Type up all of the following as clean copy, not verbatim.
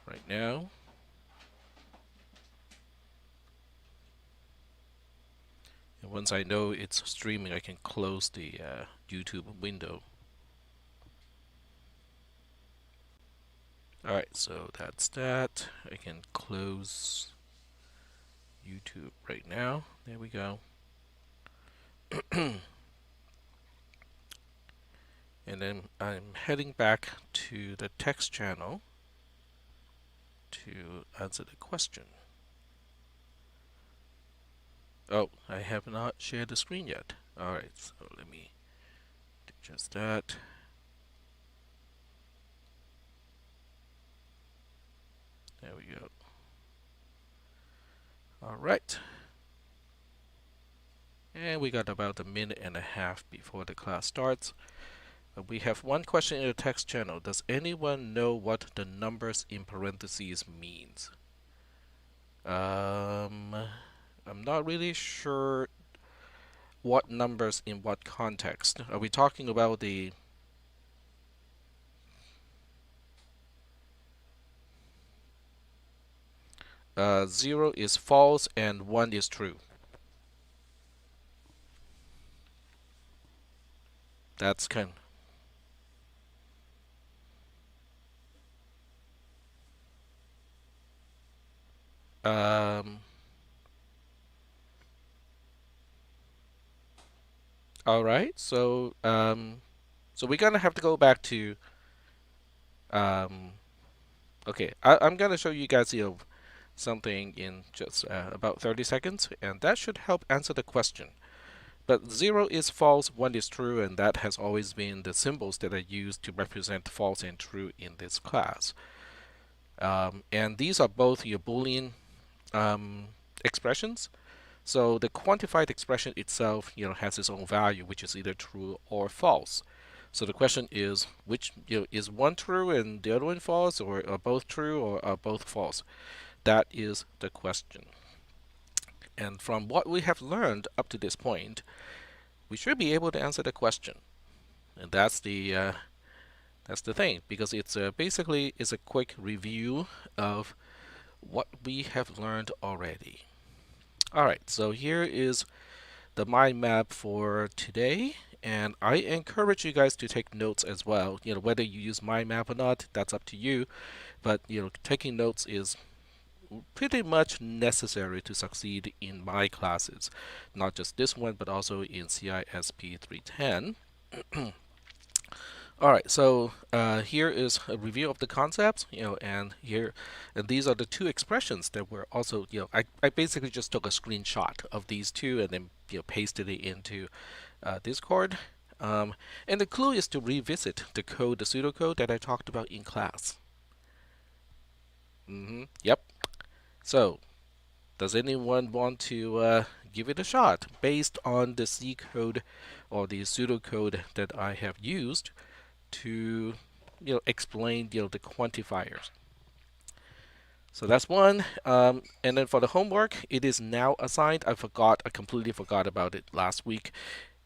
right now. And once I know it's streaming, I can close the YouTube window. Alright, so that's that. I can close YouTube right now. There we go. And then I'm heading back to the text channel to answer the question. Oh, I have not shared the screen yet. Alright, so let me do just that. There we go. Alright. And we got about a minute and a half before the class starts. We have one question in the text channel. Does anyone know what the numbers in parentheses means? I'm not really sure what numbers in what context. Are we talking about the 0 is false and 1 is true? That's kind all right. So we're gonna have to go back to okay. I'm gonna show you guys something in just about 30 seconds, and that should help answer the question. But 0 is false, 1 is true, and that has always been the symbols that are used to represent false and true in this class. And these are both your Boolean expressions. So the quantified expression itself, has its own value, which is either true or false. So the question is, which is one true and the other one false, or are both true or are both false? That is the question. And from what we have learned up to this point, we should be able to answer the question. And that's the thing, because it's basically is a quick review of what we have learned already. All right, so here is the mind map for today, and I encourage you guys to take notes as well. Whether you use mind map or not, that's up to you. But taking notes is pretty much necessary to succeed in my classes, not just this one, but also in CISP440. All right, so here is a review of the concepts, and these are the two expressions that were also, I basically just took a screenshot of these two and then, pasted it into Discord. And the clue is to revisit the pseudocode that I talked about in class. Yep. So, does anyone want to give it a shot based on the C code or the pseudocode that I have used to explain the quantifiers? So that's one. And then for the homework, it is now assigned. I completely forgot about it last week.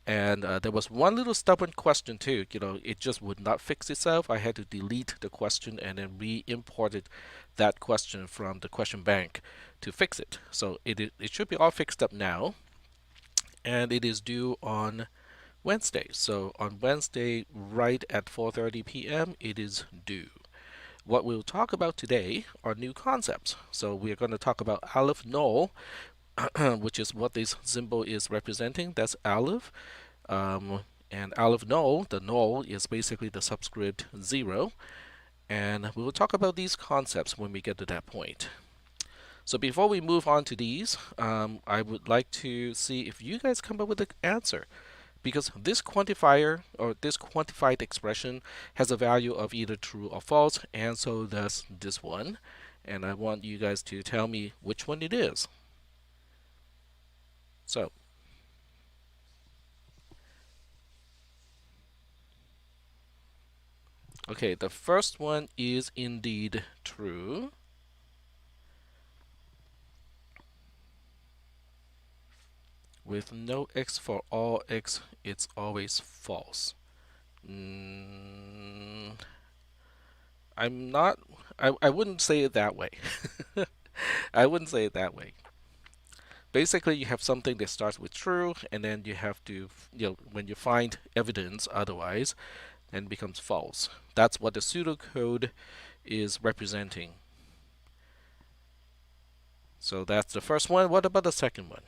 And there was one little stubborn question too. It just would not fix itself. I had to delete the question and then re-imported that question from the question bank to fix it. So it should be all fixed up now. And it is due on Wednesday. So on Wednesday, right at 4:30 p.m., it is due. What we'll talk about today are new concepts. So we're going to talk about aleph null, which is what this symbol is representing. That's aleph. And aleph null, the null is basically the subscript 0. And we will talk about these concepts when we get to that point. So before we move on to these, I would like to see if you guys come up with an answer. Because this quantifier or this quantified expression has a value of either true or false, and so does this one. And I want you guys to tell me which one it is. So, okay, the first one is indeed true. With no x for all x, it's always false. I'm not I wouldn't say it that way. I wouldn't say it that way. Basically, you have something that starts with true, and then you have to, when you find evidence otherwise, then it becomes false. That's what the pseudocode is representing. So that's the first one. What about the second one?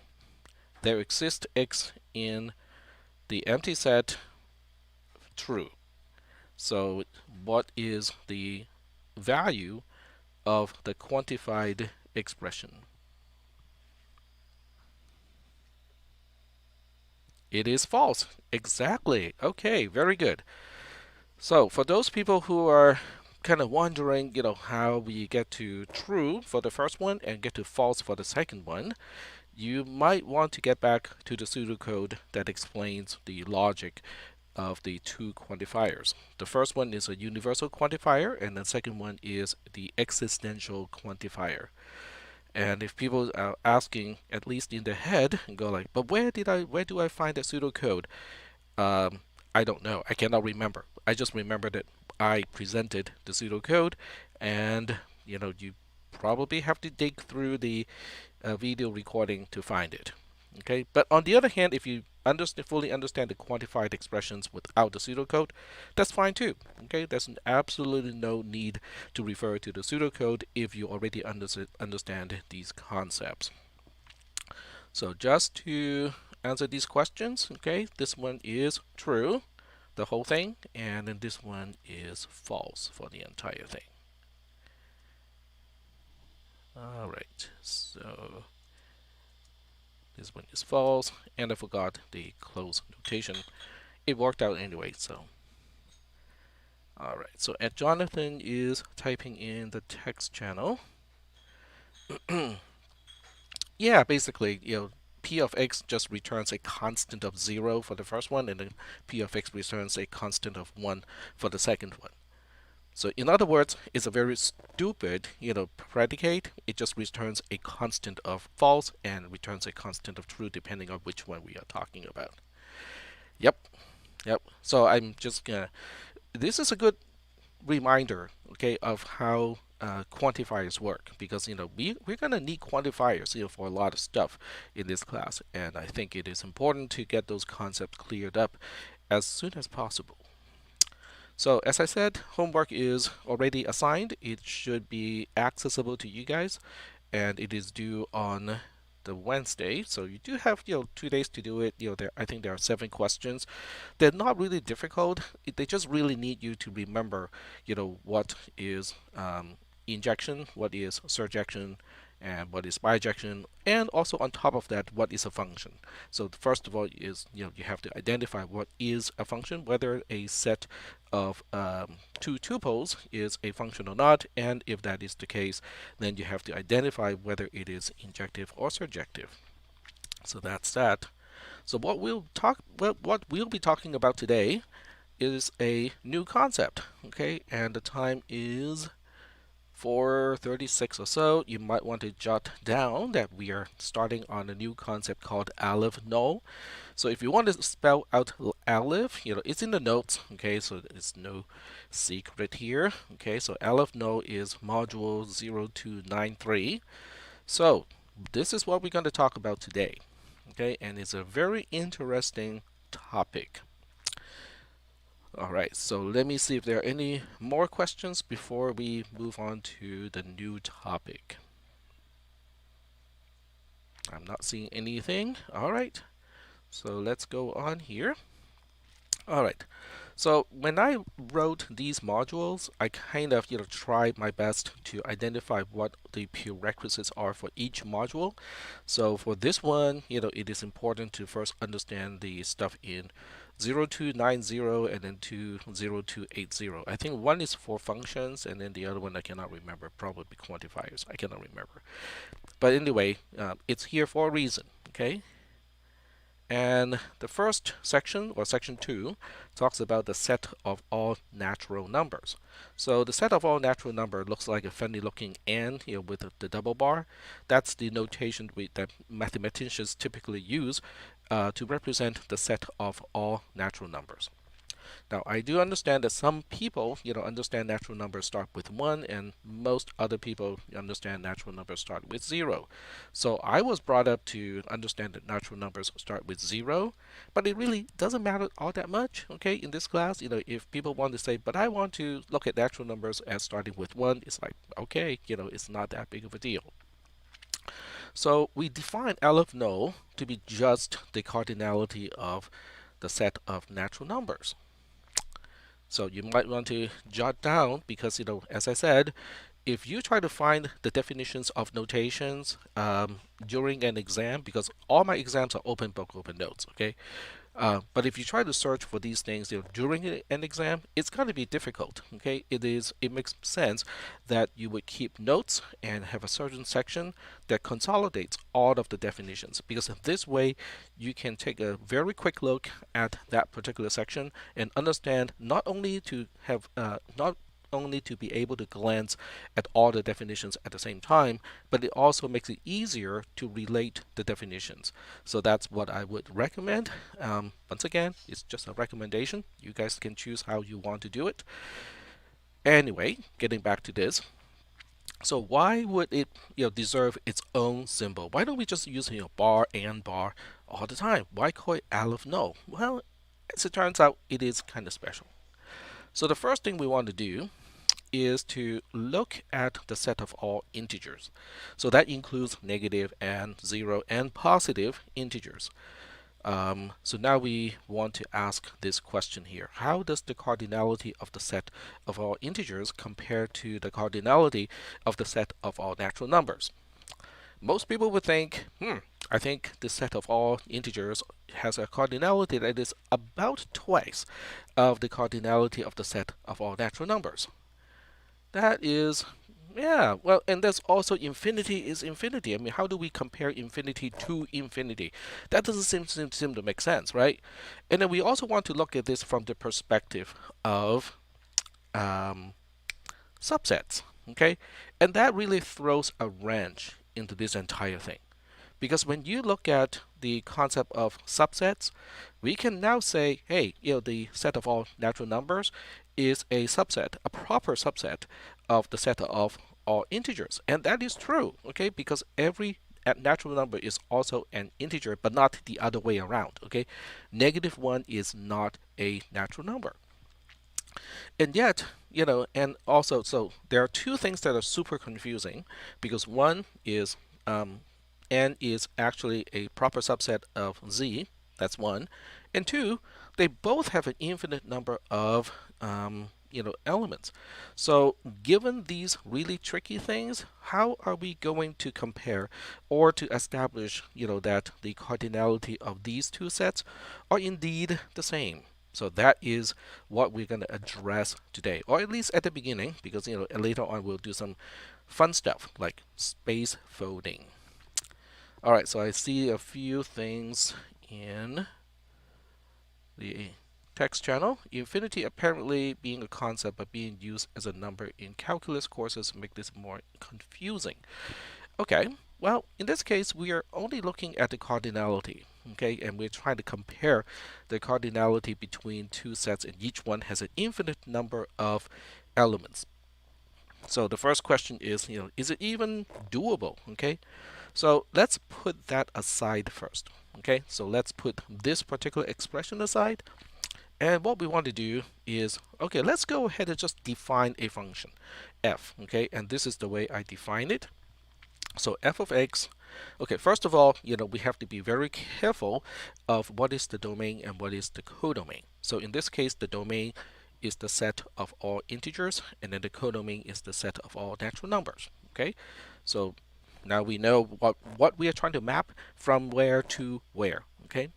There exists x in the empty set true. So what is the value of the quantified expression? It is false. Exactly. Okay, very good. So for those people who are kind of wondering, how we get to true for the first one and get to false for the second one, you might want to get back to the pseudocode that explains the logic of the two quantifiers. The first one is a universal quantifier, and the second one is the existential quantifier. And if people are asking, at least in their head, and go like, but where do I find the pseudocode? Um, I don't know. I cannot remember. I just remember that I presented the pseudocode, and you probably have to dig through the video recording to find it. Okay, but on the other hand, if you fully understand the quantified expressions without the pseudocode, that's fine too. Okay, there's absolutely no need to refer to the pseudocode if you already understand these concepts. So just to answer these questions, okay, this one is true, the whole thing, and then this one is false for the entire thing. All right, so this one is false, and I forgot the close notation. It worked out anyway, so. All right, so Jonathan is typing in the text channel. Yeah, basically, p of x just returns a constant of 0 for the first one, and then p of x returns a constant of 1 for the second one. So in other words, it's a very stupid, predicate. It just returns a constant of false and returns a constant of true depending on which one we are talking about. Yep, yep. So I'm just gonna. This is a good reminder, okay, of how quantifiers work, because we're gonna need quantifiers, for a lot of stuff in this class, and I think it is important to get those concepts cleared up as soon as possible. So as I said, homework is already assigned. It should be accessible to you guys, and it is due on the Wednesday. So you do have 2 days to do it. I think there are 7 questions. They're not really difficult. They just really need you to remember, what is injection, what is surjection, and what is bijection, and also on top of that, what is a function. So first of all is you have to identify what is a function, whether a set of 2 tuples is a function or not, and if that is the case, then you have to identify whether it is injective or surjective. So that's that. So what we'll be talking about today is a new concept, okay? And the time is 4:36 or so. You might want to jot down that we are starting on a new concept called Aleph Null. So if you want to spell out Aleph, it's in the notes, okay? So it's no secret here, okay? So Aleph Null is module 0293. So this is what we're going to talk about today, okay? And it's a very interesting topic. All right, so let me see if there are any more questions before we move on to the new topic. I'm not seeing anything. All right, so let's go on here. All right, so when I wrote these modules, I kind of tried my best to identify what the prerequisites are for each module. So for this one, it is important to first understand the stuff in 0290 and then 0280. I think one is for functions, and then the other one I cannot remember, probably quantifiers. I cannot remember. But anyway, it's here for a reason, okay? And the first section, or section 2, talks about the set of all natural numbers. So the set of all natural numbers looks like a funny looking and with the double bar. That's the notation that mathematicians typically use to represent the set of all natural numbers. Now, I do understand that some people, understand natural numbers start with 1, and most other people understand natural numbers start with 0. So I was brought up to understand that natural numbers start with 0, but it really doesn't matter all that much, okay, in this class. If people want to say, but I want to look at natural numbers as starting with 1, it's like, okay, it's not that big of a deal. So we define L of no to be just the cardinality of the set of natural numbers. So you might want to jot down because, as I said, if you try to find the definitions of notations during an exam, because all my exams are open book, open notes, okay? But if you try to search for these things during an exam, it's going to be difficult. Okay, it makes sense that you would keep notes and have a certain section that consolidates all of the definitions, because in this way you can take a very quick look at that particular section and understand not only to be able to glance at all the definitions at the same time, but it also makes it easier to relate the definitions. So that's what I would recommend. Once again, it's just a recommendation. You guys can choose how you want to do it. Anyway, getting back to this. So why would it deserve its own symbol? Why don't we just use bar and bar all the time? Why call it aleph no? Well, as it turns out, it is kind of special. So the first thing we want to do is to look at the set of all integers. So that includes negative and 0 and positive integers. So now we want to ask this question here. How does the cardinality of the set of all integers compare to the cardinality of the set of all natural numbers? Most people would think, I think the set of all integers has a cardinality that is about twice of the cardinality of the set of all natural numbers. That is, yeah, well, and there's also infinity is infinity. I mean, how do we compare infinity to infinity? That doesn't seem to make sense, right? And then we also want to look at this from the perspective of subsets, okay? And that really throws a wrench into this entire thing. Because when you look at the concept of subsets, we can now say, hey, the set of all natural numbers is a subset, a proper subset of the set of all integers. And that is true, okay? Because every natural number is also an integer, but not the other way around, okay? -1 is not a natural number. And yet, and also, so there are two things that are super confusing, because one is n is actually a proper subset of z, that's one, and two, they both have an infinite number of elements. So given these really tricky things, how are we going to compare or to establish that the cardinality of these two sets are indeed the same? So that is what we're going to address today, or at least at the beginning, because later on we'll do some fun stuff like space folding. All right, so I see a few things in the text channel. Infinity apparently being a concept but being used as a number in calculus courses make this more confusing. Okay, well, in this case, we are only looking at the cardinality, okay, and we're trying to compare the cardinality between two sets, and each one has an infinite number of elements. So the first question is, is it even doable, okay? So let's put that aside first, okay? So let's put this particular expression aside, and what we want to do is, okay, let's go ahead and just define a function, f, okay, and this is the way I define it. So f of x, okay, first of all, we have to be very careful of what is the domain and what is the codomain. So in this case, the domain is the set of all integers, and then the codomain is the set of all natural numbers, okay? So now we know what we are trying to map from where to where, okay?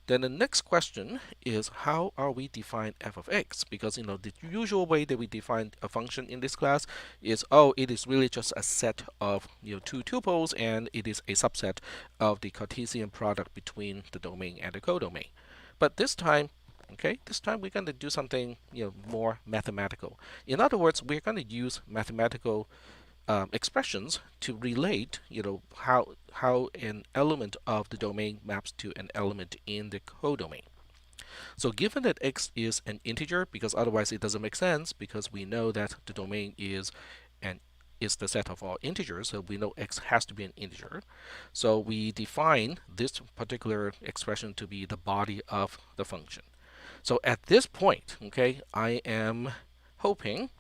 Then the next question is, how are we define f of x? Because the usual way that we define a function in this class is, oh, it is really just a set of two tuples, and it is a subset of the Cartesian product between the domain and the codomain. But this time, okay, this time we're going to do something more mathematical. In other words, we're going to use mathematical expressions to relate, how an element of the domain maps to an element in the codomain. So given that x is an integer, because otherwise it doesn't make sense, because we know that the domain is the set of all integers, so we know x has to be an integer. So we define this particular expression to be the body of the function. So at this point, okay, I am hoping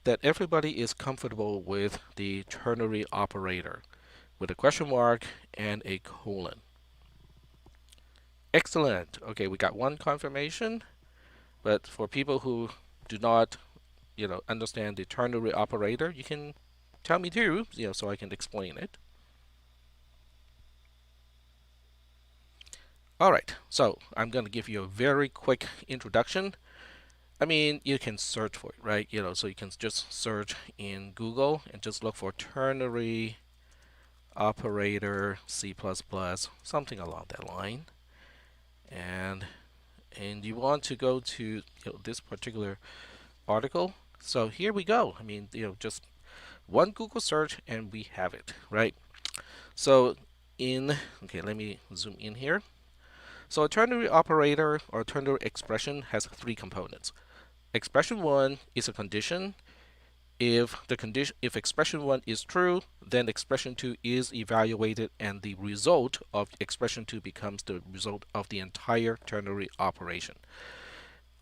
that everybody is comfortable with the ternary operator with a question mark and a colon. Excellent. Okay, we got one confirmation, but for people who do not, understand the ternary operator, you can tell me too, so I can explain it. All right, so I'm going to give you a very quick introduction. I mean, you can search for it, right? So you can just search in Google and just look for ternary operator C++, something along that line. And you want to go to this particular article. So here we go. I mean, just one Google search and we have it, right? So okay, let me zoom in here. So a ternary operator or ternary expression has three components. Expression 1 is a condition. If expression 1 is true, then expression 2 is evaluated and the result of expression 2 becomes the result of the entire ternary operation.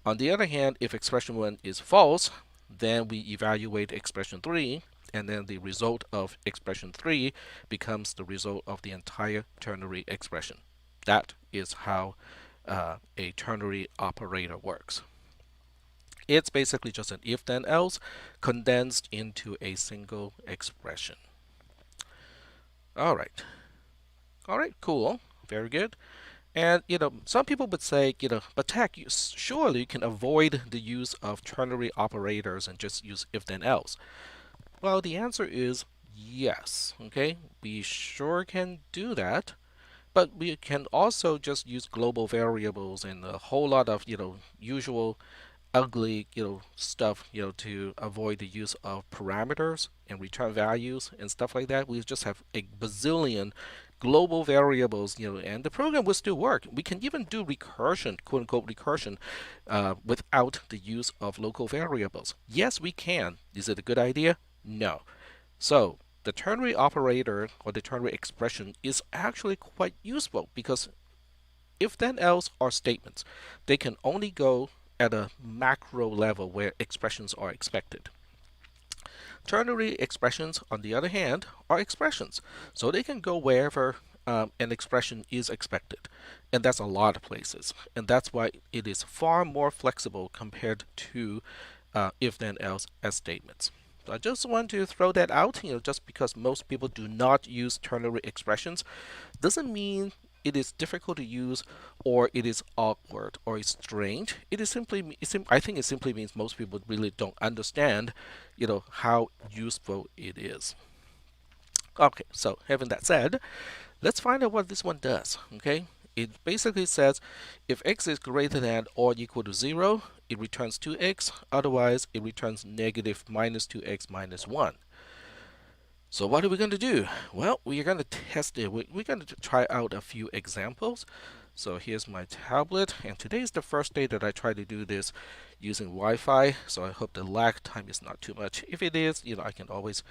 On the other hand, if expression 1 is false, then we evaluate expression 3 and then the result of expression 3 becomes the result of the entire ternary expression. That is how a ternary operator works. It's basically just an if then else condensed into a single expression. All right. All right, cool. Very good. And some people would say, but Tech, surely you can avoid the use of ternary operators and just use if then else. Well, the answer is yes. Okay, we sure can do that, but we can also just use global variables and a whole lot of usual ugly stuff to avoid the use of parameters and return values and stuff like that. We just have a bazillion global variables, and the program will still work. We can even do recursion, quote unquote recursion, without the use of local variables. Yes, we can. Is it a good idea? No. So the ternary operator or the ternary expression is actually quite useful because if then else are statements. They can only go at a macro level where expressions are expected. Ternary expressions, on the other hand, are expressions, so they can go wherever an expression is expected, and that's a lot of places, and that's why it is far more flexible compared to if then else as statements. So I just want to throw that out. Just because most people do not use ternary expressions doesn't mean it is difficult to use or it is awkward or it's strange. It is simply, I think it simply means most people really don't understand, how useful it is. Okay, so having that said, let's find out what this one does. Okay, it basically says if x is greater than or equal to 0, it returns 2x. Otherwise, it returns negative minus 2x minus 1. So what are we going to do? Well, we are going to test it. We're going to try out a few examples. So here's my tablet, and today is the first day that I try to do this using Wi-Fi. So I hope the lag time is not too much. If it is, I can always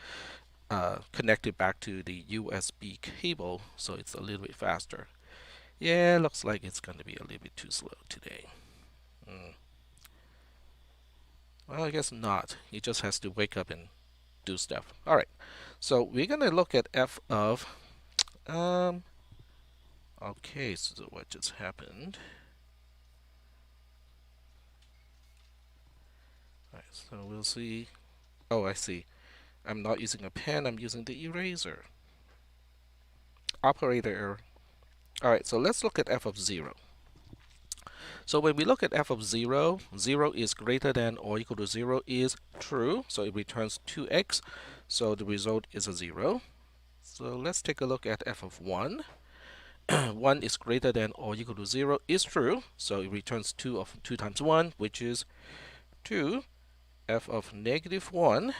connect it back to the USB cable, so it's a little bit faster. Yeah, looks like it's going to be a little bit too slow today. Well, I guess not. It just has to wake up and do stuff. All right, so we're gonna look at f of okay, so what just happened? All right, so we'll see. Oh, I see. I'm not using a pen, I'm using the eraser. Operator error. All right, so let's look at f of 0. So when we look at f of 0, 0 is greater than or equal to 0 is true, so it returns 2x, so the result is a 0. So let's take a look at f of 1. 1 is greater than or equal to 0 is true, so it returns 2 of 2 times 1, which is 2. F of negative 1.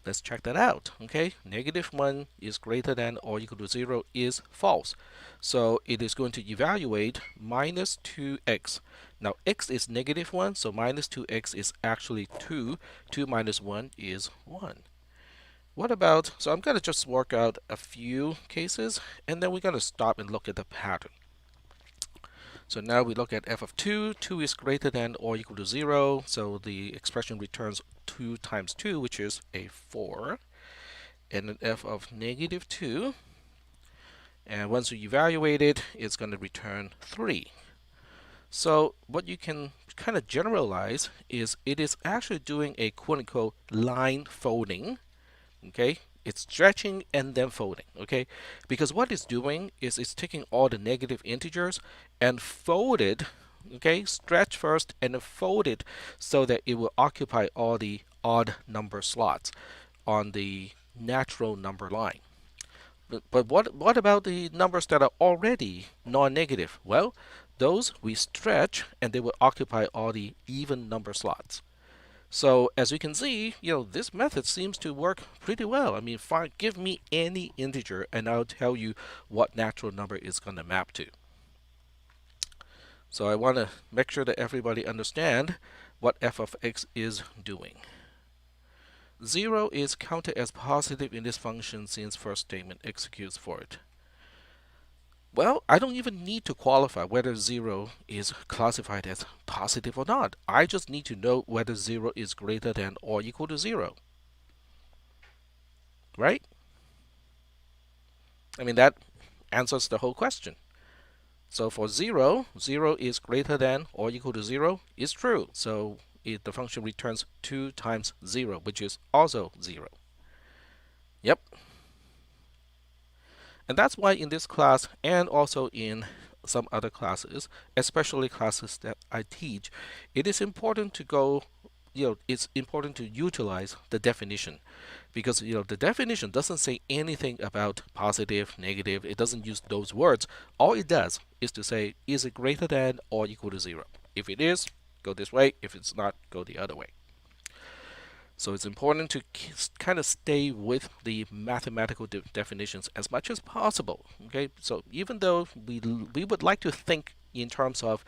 let's check that out. Okay, -1 is greater than or equal to 0 is false. So it is going to evaluate minus 2x. Now x is -1, so minus 2x is actually 2. 2 minus 1 is 1. What about, so I'm going to just work out a few cases, and then we're going to stop and look at the pattern. So now we look at f of 2. 2 is greater than or equal to 0. So the expression returns 2 times 2, which is a 4. And then f of -2. And once you evaluate it, it's going to return 3. So what you can kind of generalize is it is actually doing a quote-unquote line folding. Okay, it's stretching and then folding. Okay, because what it's doing is it's taking all the negative integers and fold it. Okay, stretch first and then fold it so that it will occupy all the odd number slots on the natural number line. But what about the numbers that are already non-negative? Well, those we stretch and they will occupy all the even number slots. So as you can see, this method seems to work pretty well. I mean, give me any integer and I'll tell you what natural number is going to map to. So I want to make sure that everybody understand what f of x is doing. 0 is counted as positive in this function since first statement executes for it. Well, I don't even need to qualify whether 0 is classified as positive or not. I just need to know whether 0 is greater than or equal to 0. Right? I mean, that answers the whole question. So for 0, 0 is greater than or equal to 0 is true. So the function returns 2 times 0, which is also 0. Yep. And that's why in this class and also in some other classes, especially classes that I teach, it is important to go, it's important to utilize the definition, because the definition doesn't say anything about positive, negative. It doesn't use those words. All it does is to say, is it greater than or equal to 0? If it is, go this way. If it's not, go the other way. So it's important to kind of stay with the mathematical definitions as much as possible. Okay, so even though we would like to think in terms of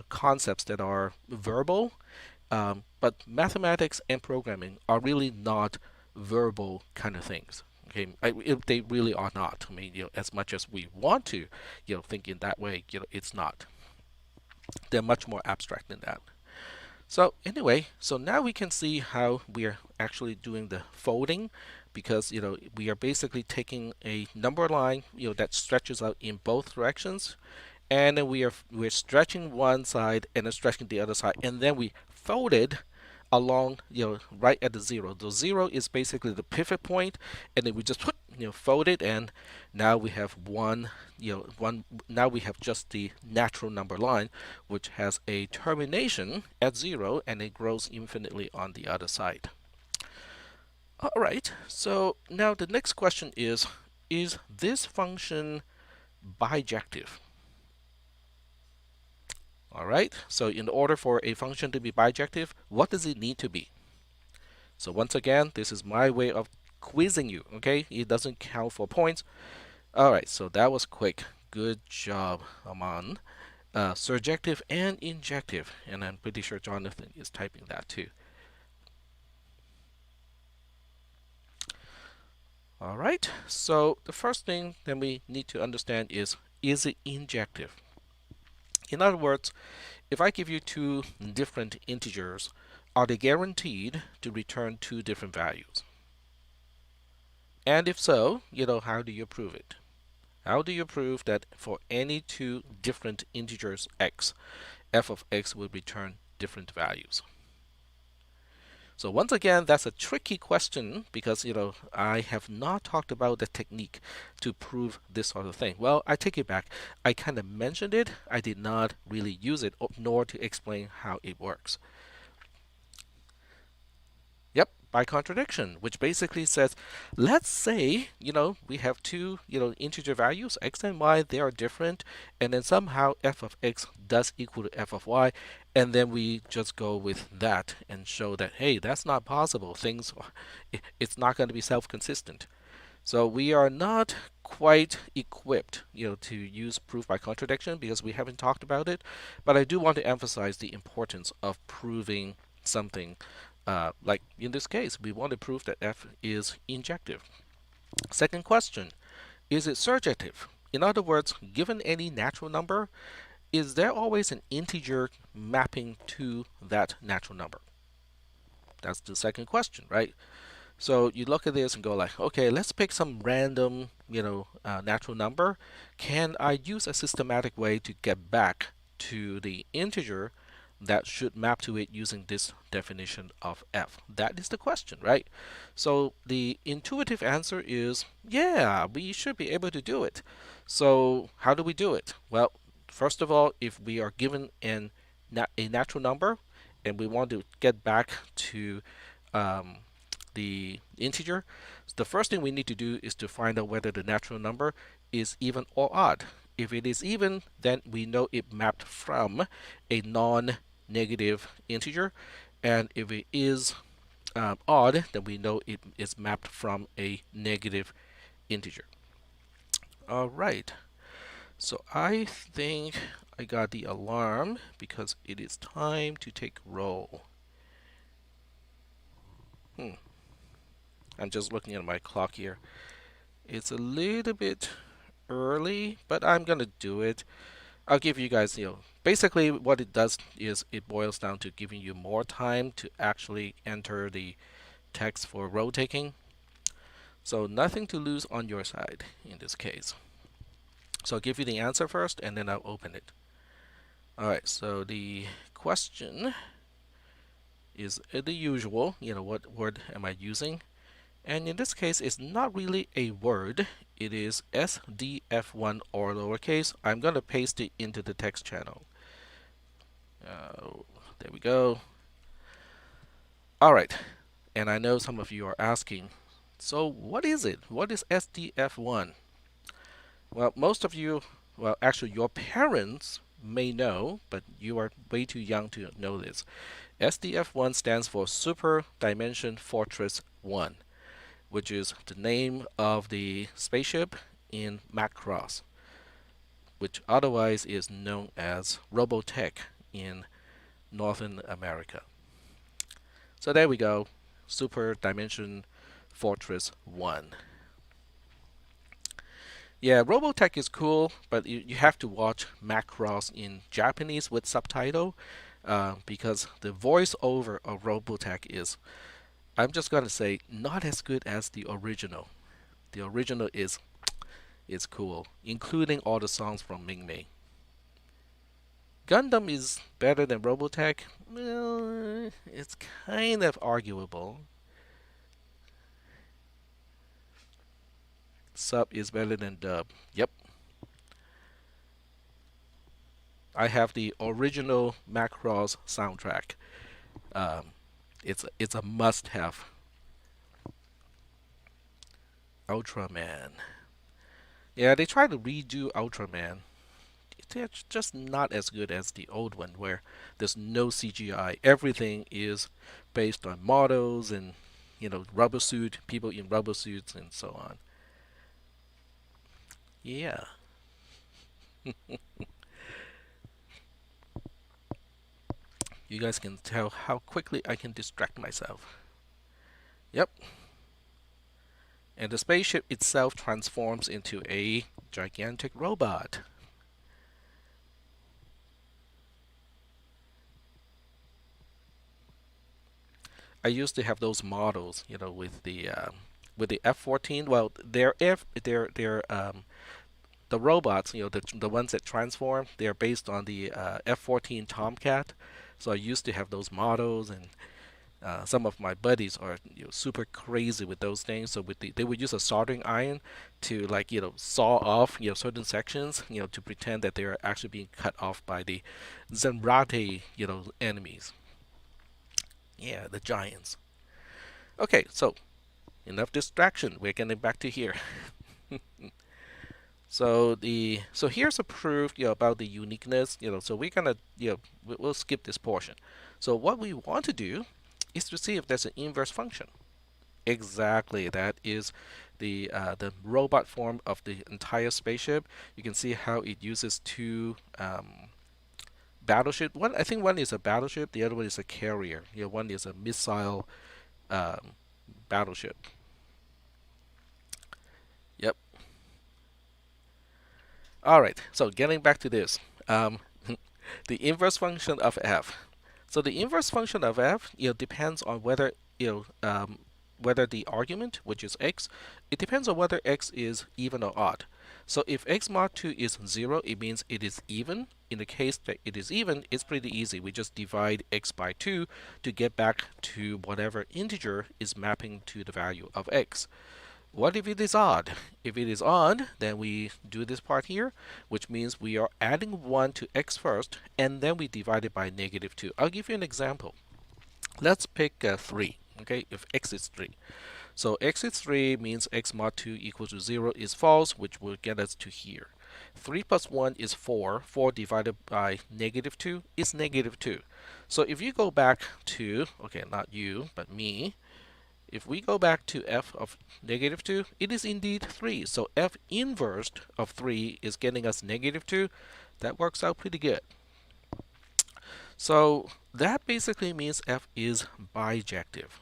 concepts that are verbal, but mathematics and programming are really not verbal kind of things. Okay, they really are not. I mean, as much as we want to, think in that way, it's not. They're much more abstract than that. So anyway, so now we can see how we are actually doing the folding, because we are basically taking a number line that stretches out in both directions, and then we're stretching one side and then stretching the other side, and then we fold it along right at the 0. The 0 is basically the pivot point, and then we just put fold it, and now we have now we have just the natural number line, which has a termination at 0 and it grows infinitely on the other side. All right, so now the next question is this function bijective? All right, so in order for a function to be bijective, what does it need to be? So once again, this is my way of quizzing you, okay? It doesn't count for points. All right, so that was quick. Good job, Aman. Surjective and injective, and I'm pretty sure Jonathan is typing that too. All right, so the first thing that we need to understand is it injective? In other words, if I give you two different integers, are they guaranteed to return two different values? And if so, how do you prove it? How do you prove that for any two different integers x, f of x will return different values? So once again, that's a tricky question, because I have not talked about the technique to prove this sort of thing. Well, I take it back. I kind of mentioned it. I did not really use it, nor to explain how it works. Yep, by contradiction, which basically says, let's say, we have two, integer values, x and y, they are different, and then somehow f of x does equal to f of y, and then we just go with that and show that, hey, that's not possible. It's not going to be self-consistent. So we are not quite equipped, to use proof by contradiction because we haven't talked about it. But I do want to emphasize the importance of proving something. Like in this case, we want to prove that f is injective. Second question, is it surjective? In other words, given any natural number, is there always an integer mapping to that natural number? That's the second question, right? So you look at this and go like, okay, let's pick some random, natural number. Can I use a systematic way to get back to the integer that should map to it using this definition of f? That is the question, right? So the intuitive answer is, yeah, we should be able to do it. So how do we do it? Well, first of all, if we are given a natural number and we want to get back to um, the integer, the first thing we need to do is to find out whether the natural number is even or odd. If it is even, then we know it mapped from a non-negative integer, and if it is odd, then we know it is mapped from a negative integer. All right, so I think I got the alarm because it is time to take roll. I'm just looking at my clock here. It's a little bit early, but I'm gonna do it. I'll give you guys, basically what it does is it boils down to giving you more time to actually enter the text for row taking. So nothing to lose on your side in this case. So I'll give you the answer first and then I'll open it. Alright, so the question is the usual, what word am I using? And in this case, it's not really a word. It is SDF1 or lowercase. I'm going to paste it into the text channel. There we go. All right. And I know some of you are asking, so what is it? What is SDF1? Well, most of you, well, actually your parents may know, but you are way too young to know this. SDF1 stands for Super Dimension Fortress 1, which is the name of the spaceship in Macross, which otherwise is known as Robotech in Northern America. So there we go, Super Dimension Fortress 1. Yeah, Robotech is cool, but you have to watch Macross in Japanese with subtitle because the voiceover of Robotech is, I'm just going to say, not as good as the original. The original is cool, including all the songs from Ming Mei. Gundam is better than Robotech? Well, it's kind of arguable. Sub is better than dub. Yep. I have the original Macross soundtrack. It's a must-have. Ultraman. Yeah, they tried to redo Ultraman. It's just not as good as the old one, where there's no CGI. Everything is based on models and rubber suit, people in rubber suits, and so on. Yeah. You guys can tell how quickly I can distract myself. Yep. And the spaceship itself transforms into a gigantic robot. I used to have those models, with the F-14. Well, the robots, the ones that transform. They're based on the F-14 Tomcat. So I used to have those models, and some of my buddies are super crazy with those things. So they would use a soldering iron to saw off certain sections, to pretend that they're actually being cut off by the Zenrate enemies. Yeah, the giants. Okay, so enough distraction. We're getting back to here. So here's a proof, about the uniqueness. So we're gonna, we'll skip this portion. So what we want to do is to see if there's an inverse function. Exactly, that is the robot form of the entire spaceship. You can see how it uses two battleship. One, I think one is a battleship, the other one is a carrier. One is a missile um, battleship. Yep. All right. So getting back to this, um, the inverse function of f. So the inverse function of f, depends on whether whether the argument, which is x, it depends on whether x is even or odd. So if x mod 2 is 0, it means it is even. In the case that it is even, it's pretty easy. We just divide x by 2 to get back to whatever integer is mapping to the value of x. What if it is odd? If it is odd, then we do this part here, which means we are adding 1 to x first, and then we divide it by negative 2. I'll give you an example. Let's pick 3, okay, if x is 3. So x is 3 means x mod 2 equals to 0 is false, which will get us to here. 3 plus 1 is 4. 4 divided by negative 2 is negative 2. So if you go back to, okay, not you, but me, if we go back to f of negative 2, it is indeed 3. So f inverse of 3 is getting us negative 2. That works out pretty good. So that basically means f is bijective.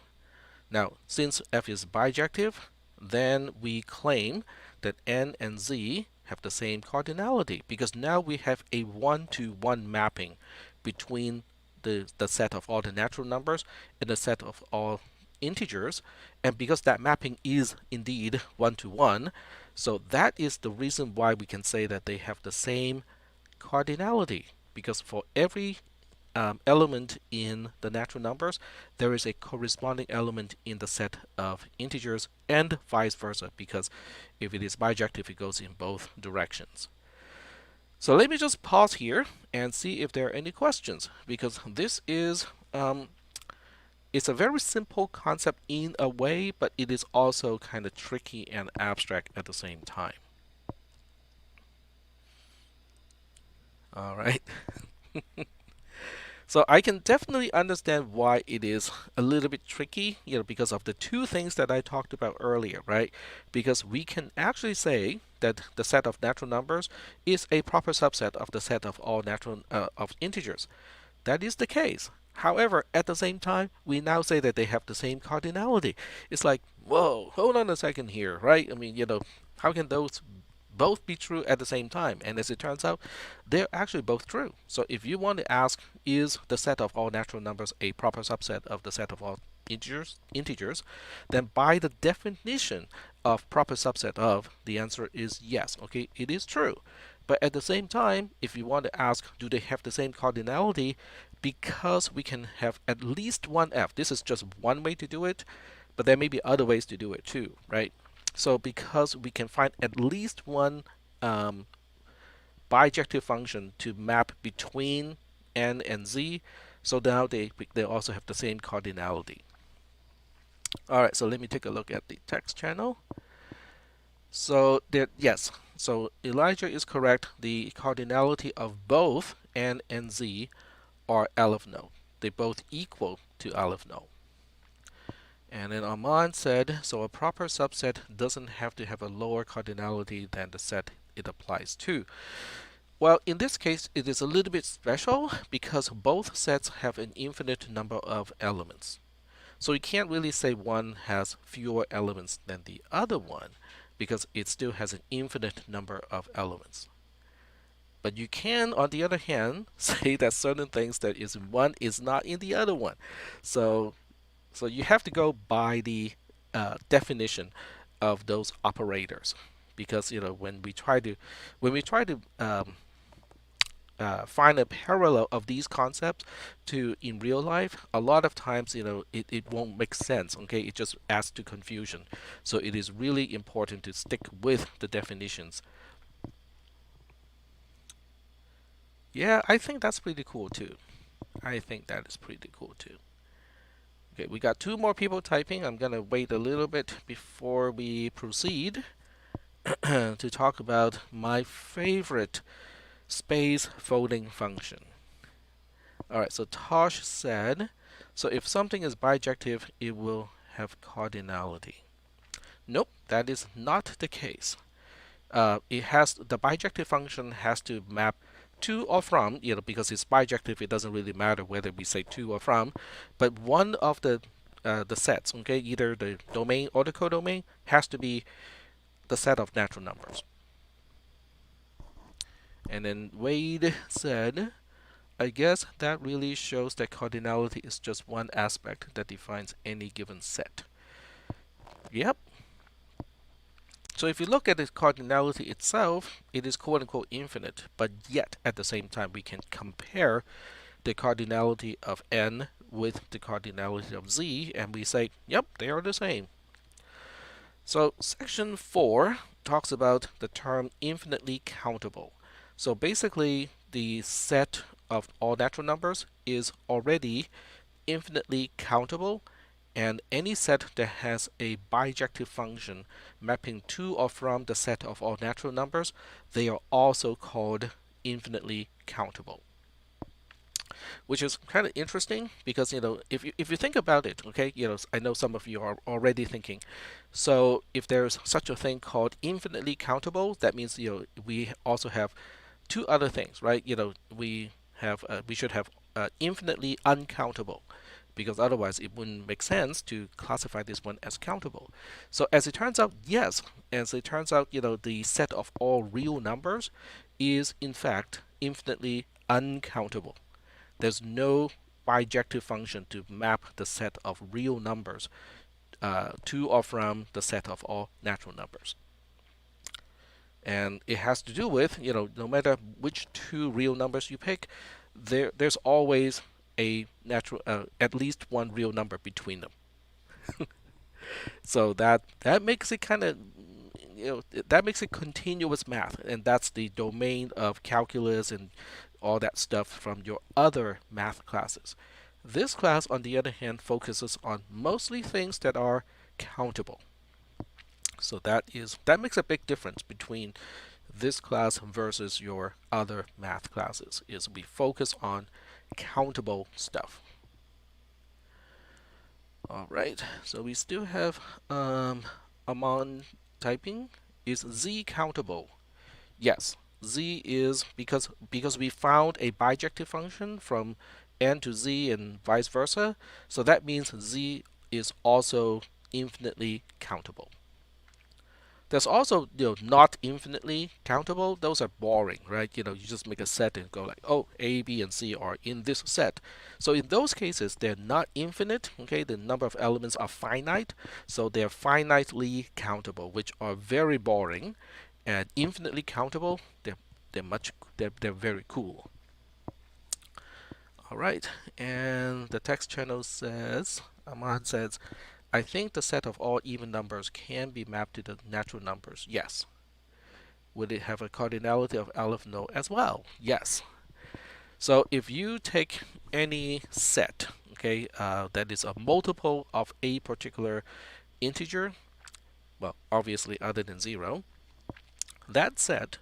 Now, since f is bijective, then we claim that n and z have the same cardinality, because now we have a one-to-one mapping between the set of all the natural numbers and the set of all integers. And because that mapping is indeed one-to-one, so that is the reason why we can say that they have the same cardinality, because for every element in the natural numbers, there is a corresponding element in the set of integers, and vice versa, because if it is bijective, it goes in both directions. So let me just pause here and see if there are any questions, because this is it's a very simple concept in a way, but it is also kind of tricky and abstract at the same time. All right. So I can definitely understand why it is a little bit tricky, because of the two things that I talked about earlier, right? Because we can actually say that the set of natural numbers is a proper subset of the set of all natural of integers. That is the case. However, at the same time, we now say that they have the same cardinality. It's like, whoa, hold on a second here, right? I mean, how can those both be true at the same time? And as it turns out, they're actually both true. So if you want to ask, is the set of all natural numbers a proper subset of the set of all integers, then by the definition of proper subset of, the answer is yes. Okay, it is true. But at the same time, if you want to ask, do they have the same cardinality? Because we can have at least one f. This is just one way to do it, but there may be other ways to do it too, right? So because we can find at least one bijective function to map between n and z, so now they also have the same cardinality. All right, so let me take a look at the text channel. So yes, so Elijah is correct. The cardinality of both n and z are aleph no. They both equal to aleph no. And then Armand said, so a proper subset doesn't have to have a lower cardinality than the set it applies to. Well, in this case, it is a little bit special because both sets have an infinite number of elements. So you can't really say one has fewer elements than the other one, because it still has an infinite number of elements. But you can, on the other hand, say that certain things that is in one is not in the other one. So you have to go by the definition of those operators, because when we try to find a parallel of these concepts to in real life, a lot of times it won't make sense. Okay, it just adds to confusion. So it is really important to stick with the definitions. Yeah, I think that's pretty cool too. I think that is pretty cool too. Okay, we got 2 more people typing. I'm gonna wait a little bit before we proceed to talk about my favorite space folding function. Alright, so Tosh said, so if something is bijective, it will have cardinality. Nope, that is not the case. It has the bijective function has to map to or from, because it's bijective, it doesn't really matter whether we say to or from, but one of the sets, okay, either the domain or the codomain, has to be the set of natural numbers. And then Wade said, I guess that really shows that cardinality is just one aspect that defines any given set. Yep. So if you look at the cardinality itself, it is quote unquote infinite, but yet at the same time we can compare the cardinality of n with the cardinality of z, and we say, yep, they are the same. So section 4 talks about the term infinitely countable. So basically, the set of all natural numbers is already infinitely countable, and any set that has a bijective function mapping to or from the set of all natural numbers, they are also called infinitely countable. Which is kind of interesting because if you think about it, okay, I know some of you are already thinking, so if there's such a thing called infinitely countable, that means we also have 2 other things, right? We should have infinitely uncountable, because otherwise it wouldn't make sense to classify this one as countable. So as it turns out, yes, the set of all real numbers is in fact infinitely uncountable. There's no bijective function to map the set of real numbers to or from the set of all natural numbers. And it has to do with, no matter which 2 real numbers you pick, there's always a natural, at least one real number between them. So that makes it kind of, that makes it continuous math, and that's the domain of calculus and all that stuff from your other math classes. This class, on the other hand, focuses on mostly things that are countable. So that makes a big difference between this class versus your other math classes, is we focus on countable stuff. All right, so we still have Amon typing. Is Z countable? Yes, Z is, because we found a bijective function from n to z and vice versa, so that means Z is also infinitely countable. There's also, not infinitely countable. Those are boring, right? You just make a set and go like, oh, A, B, and C are in this set. So in those cases, they're not infinite. Okay, the number of elements are finite, so they're finitely countable, which are very boring. And infinitely countable, they're very cool. All right, and the text channel says, Aman says, I think the set of all even numbers can be mapped to the natural numbers. Yes. Would it have a cardinality of aleph? No as well. Yes. So if you take any set, okay, that is a multiple of a particular integer, well, obviously other than 0, that set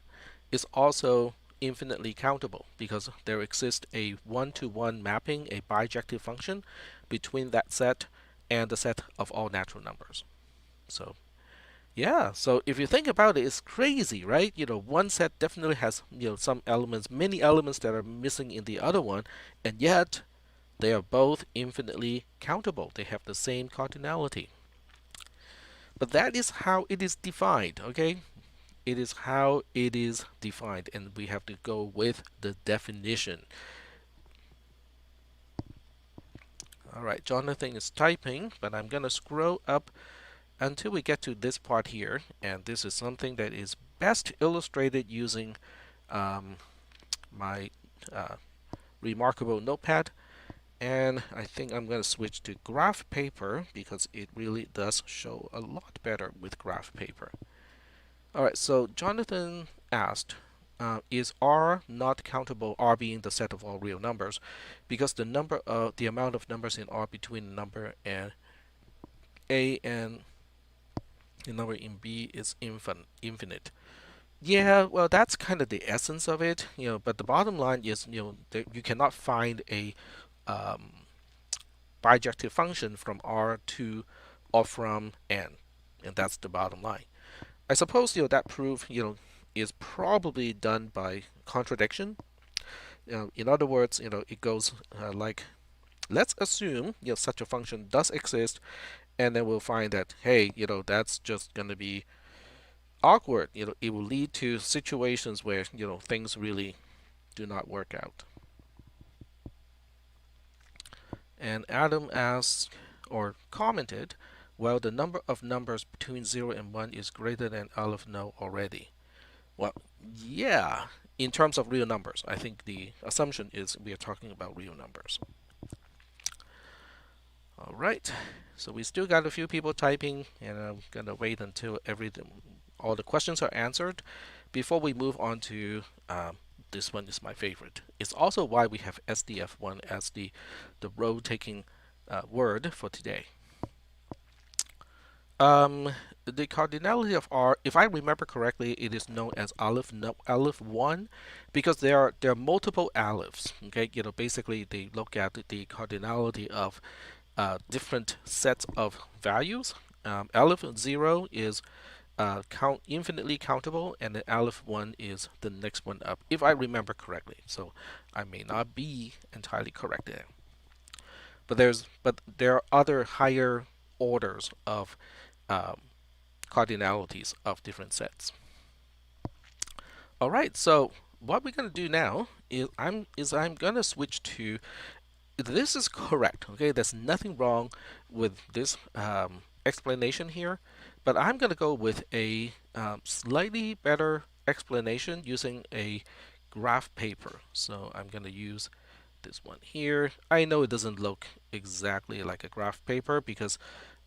is also infinitely countable because there exists a one-to-one mapping, a bijective function, between that set and the set of all natural numbers. So yeah, so if you think about it, it's crazy, right? One set definitely has, some elements, many elements that are missing in the other one, and yet they are both infinitely countable. They have the same cardinality. But that is how it is defined, okay? It is how it is defined, and we have to go with the definition. All right, Jonathan is typing, but I'm going to scroll up until we get to this part here, and this is something that is best illustrated using my remarkable notepad, and I think I'm going to switch to graph paper because it really does show a lot better with graph paper. Alright, so Jonathan asked, is R not countable, R being the set of all real numbers, because the amount of numbers in R between the number and A and the number in B is infinite. Yeah, well, that's kind of the essence of it, but the bottom line is, that you cannot find a um, bijective function from R to or from N, and that's the bottom line. I suppose, that proof, is probably done by contradiction. In other words, it goes like, let's assume, such a function does exist, and then we'll find that, hey, that's just going to be awkward. It will lead to situations where, things really do not work out. And Adam asked or commented, well, the number of numbers between 0 and 1 is greater than Aleph no already. Well, yeah, in terms of real numbers, I think the assumption is we are talking about real numbers. All right, so we still got a few people typing, and I'm gonna wait until all the questions are answered before we move on to this one is my favorite. It's also why we have SDF1 as the road taking word for today. The cardinality of R, if I remember correctly, it is known as Aleph no, Aleph 1 because there are multiple Alephs. Okay, basically they look at the cardinality of different sets of values. Aleph 0 is infinitely countable, and then Aleph 1 is the next one up, if I remember correctly. So I may not be entirely correct there. But there are other higher orders of um, cardinalities of different sets. All right, so what we're going to do now is I'm going to switch to this is correct. Okay, there's nothing wrong with this explanation here, but I'm going to go with a slightly better explanation using a graph paper. So I'm going to use this one here. I know it doesn't look exactly like a graph paper because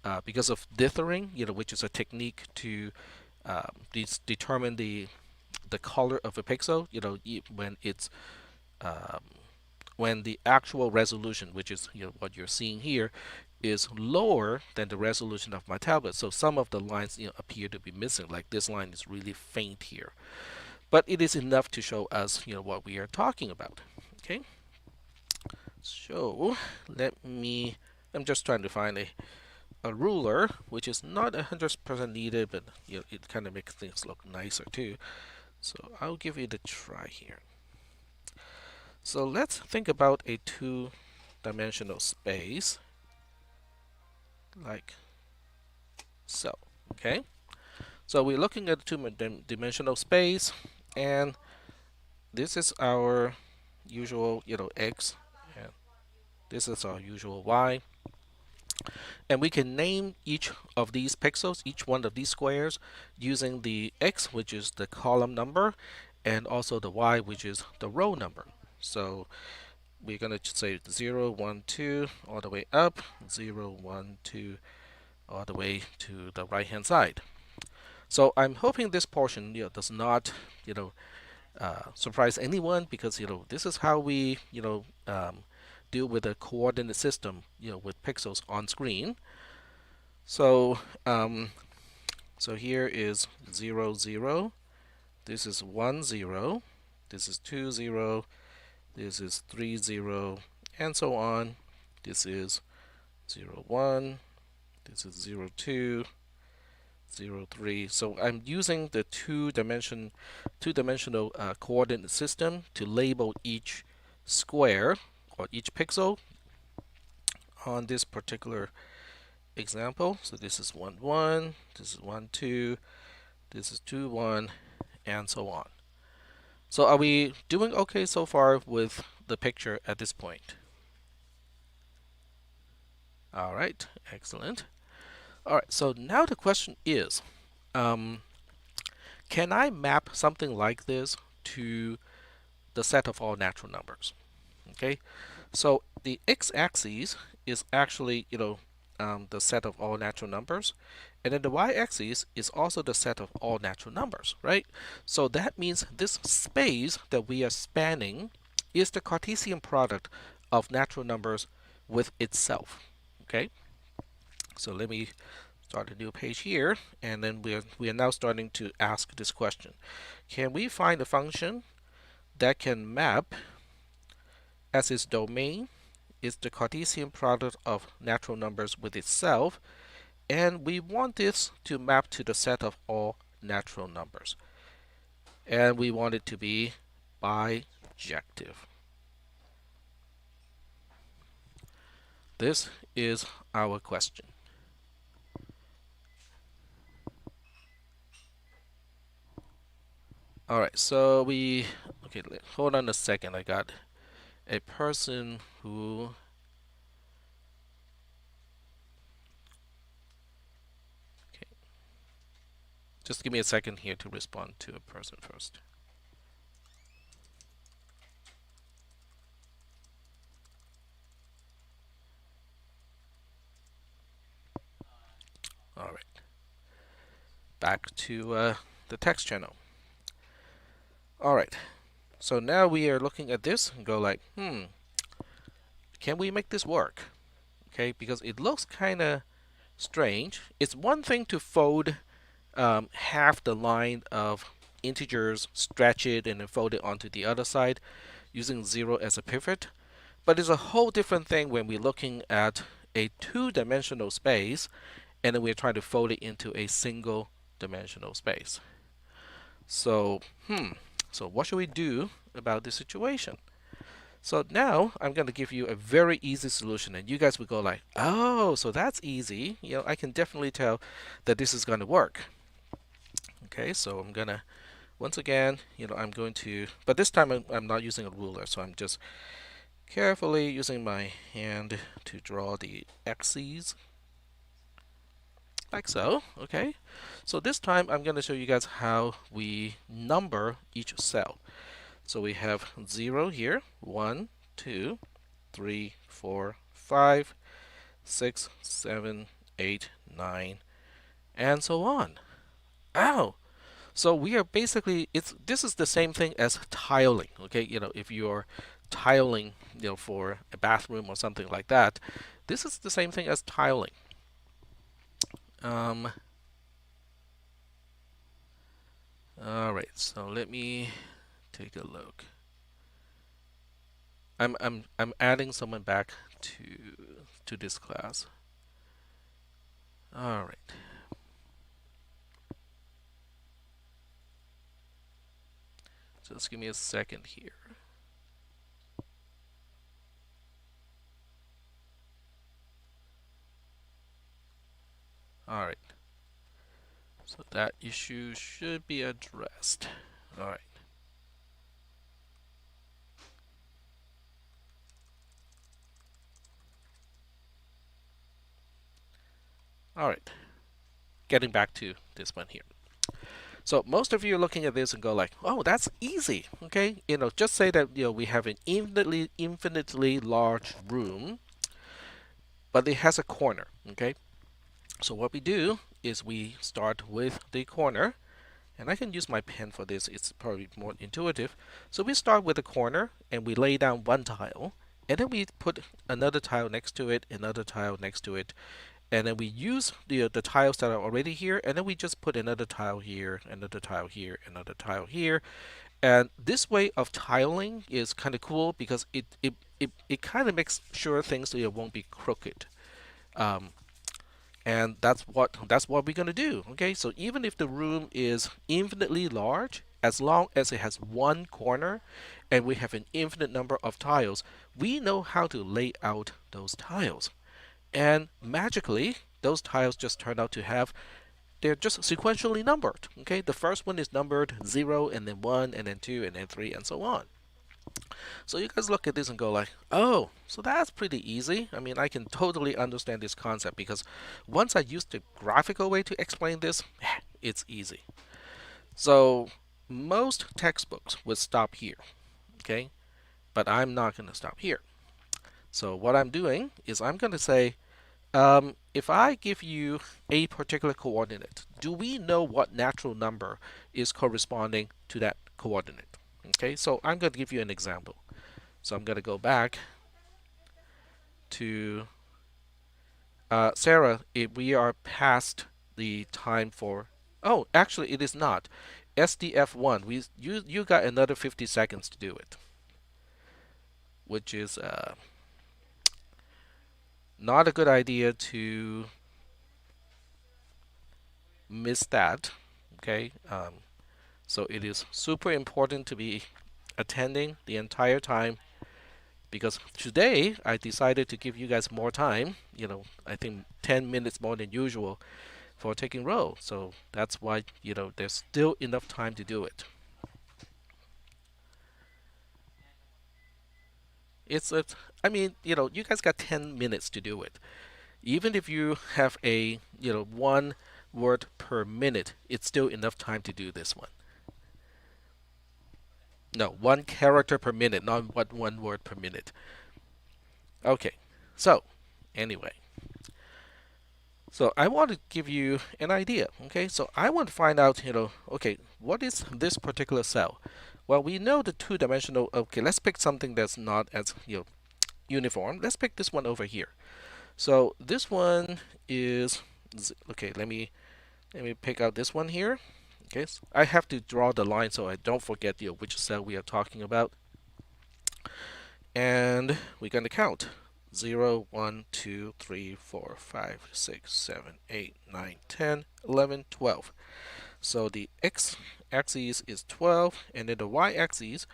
of dithering, which is a technique to determine the color of a pixel. When it's um, when the actual resolution, which is what you're seeing here, is lower than the resolution of my tablet. So some of the lines appear to be missing. Like this line is really faint here, but it is enough to show us what we are talking about. Okay, so I'm just trying to find a ruler, which is not 100% needed, but it kind of makes things look nicer too. So I'll give it a try here. So let's think about a two-dimensional space, like so. Okay. So we're looking at a two-dimensional space, and this is our usual, x, and this is our usual y. And we can name each of these pixels, each one of these squares, using the x, which is the column number, and also the y, which is the row number. So we're going to say 0, 1, 2, all the way up, 0, 1, 2, all the way to the right hand side. So I'm hoping this portion does not surprise anyone, because this is how we deal with a coordinate system with pixels on screen. So so here is 0, 0, this is 1, 0, this is 2, 0, this is 3, 0, and so on. This is 0, 1, this is 0, 2, 0, 3. So I'm using the two-dimensional coordinate system to label each square or each pixel on this particular example. So this is 1, 1, this is 1, 2, this is 2, 1, and so on. So are we doing okay so far with the picture at this point? All right, excellent. All right, so now the question is, can I map something like this to the set of all natural numbers? Okay, so the x-axis is actually, the set of all natural numbers. And then the y-axis is also the set of all natural numbers, right? So that means this space that we are spanning is the Cartesian product of natural numbers with itself. Okay, so let me start a new page here, and then we are now starting to ask this question. Can we find a function that can map as its domain is the Cartesian product of natural numbers with itself, and we want this to map to the set of all natural numbers, and we want it to be bijective. This is our question. All right, so okay, hold on a second. I got a person who, okay, just give me a second here to respond to a person first. All right, back to the text channel. All right, so now we are looking at this and go like, can we make this work? Okay, because it looks kind of strange. It's one thing to fold half the line of integers, stretch it, and then fold it onto the other side using 0 as a pivot. But it's a whole different thing when we're looking at a two-dimensional space and then we're trying to fold it into a single dimensional space. So, so what should we do about this situation? So now I'm going to give you a very easy solution, and you guys will go like, oh, so that's easy. I can definitely tell that this is going to work. Okay, so I'm going to, once again, I'm going to, but this time I'm not using a ruler, so I'm just carefully using my hand to draw the axes, like so. Okay, so this time I'm going to show you guys how we number each cell. So we have 0 here, 1, 2, 3, 4, 5, 6, 7, 8, 9, and so on. Ow! So we are basically, this is the same thing as tiling. Okay, if you're tiling, for a bathroom or something like that, this is the same thing as tiling. All right, so let me take a look. I'm adding someone back to this class. All right. Just give me a second here. All right. So that issue should be addressed. All right. All right. Getting back to this one here. So most of you are looking at this and go like, oh, that's easy. Okay, just say that we have an infinitely large room, but it has a corner. Okay, so what we do is we start with the corner, and I can use my pen for this. It's probably more intuitive. So we start with the corner and we lay down one tile, and then we put another tile next to it, another tile next to it, and then we use the tiles that are already here, and then we just put another tile here, another tile here, another tile here. And this way of tiling is kind of cool because it kind of makes sure things won't be crooked. And that's what we're going to do. Okay, so even if the room is infinitely large, as long as it has one corner and we have an infinite number of tiles, we know how to lay out those tiles. And magically, those tiles just turn out to have, they're just sequentially numbered. Okay, the first one is numbered 0, and then 1, and then 2, and then 3, and so on. So you guys look at this and go like, oh, so that's pretty easy. I mean, I can totally understand this concept because once I use the graphical way to explain this, it's easy. So most textbooks would stop here, okay? But I'm not going to stop here. So what I'm doing is I'm going to say, If I give you a particular coordinate, do we know what natural number is corresponding to that coordinate? Okay, so I'm going to give you an example. So I'm going to go back to Sarah. If we are past the time for, oh, actually it is not. SDF1, you got another 50 seconds to do it, which is not a good idea to miss that. Okay, so it is super important to be attending the entire time because today I decided to give you guys more time. I think 10 minutes more than usual for taking roll. So that's why, there's still enough time to do it. It's a, I mean, you guys got 10 minutes to do it. Even if you have a, one word per minute, it's still enough time to do this one. No, one character per minute, not one word per minute. Okay, so anyway, so I want to give you an idea. Okay, so I want to find out, okay, what is this particular cell? Well, we know the two-dimensional. Okay, let's pick something that's not as uniform. Let's pick this one over here. So this one is okay. Let me pick out this one here. Okay, so I have to draw the line so I don't forget which cell we are talking about. And we're going to count 0, 1, 2, 3, 4, 5, 6, 7, 8, 9, 10, 11, 12. So the x-axis is 12, and then the y-axis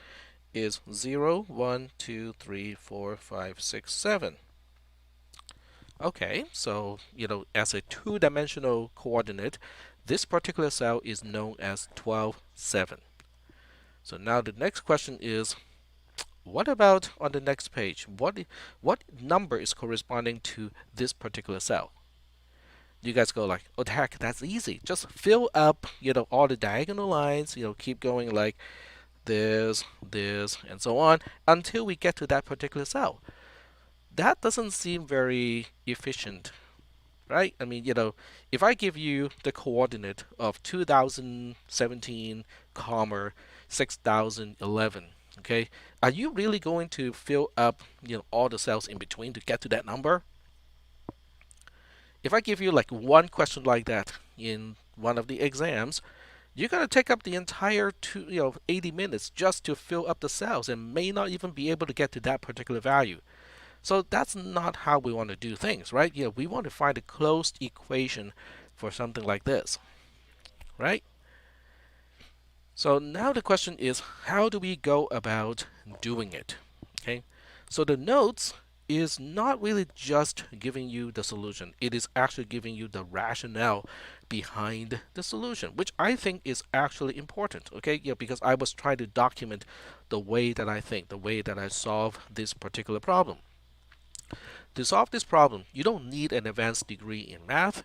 is 0, 1, 2, 3, 4, 5, 6, 7. Okay, so as a two-dimensional coordinate, this particular cell is known as 12, 7. So now the next question is, what about on the next page? What number is corresponding to this particular cell? You guys go like, oh heck, that's easy. Just fill up, all the diagonal lines. Keep going like this, and so on until we get to that particular cell. That doesn't seem very efficient, right? I mean, if I give you the coordinate of 2017, comma 6011, okay, are you really going to fill up, all the cells in between to get to that number? If I give you like one question like that in one of the exams, you're going to take up the entire 80 minutes just to fill up the cells and may not even be able to get to that particular value. So that's not how we want to do things, right? We want to find a closed equation for something like this, right? So now the question is, how do we go about doing it? Okay, so the notes is not really just giving you the solution. It is actually giving you the rationale behind the solution, which I think is actually important. Okay, because I was trying to document the way that I think, the way that I solve this particular problem. To solve this problem, you don't need an advanced degree in math.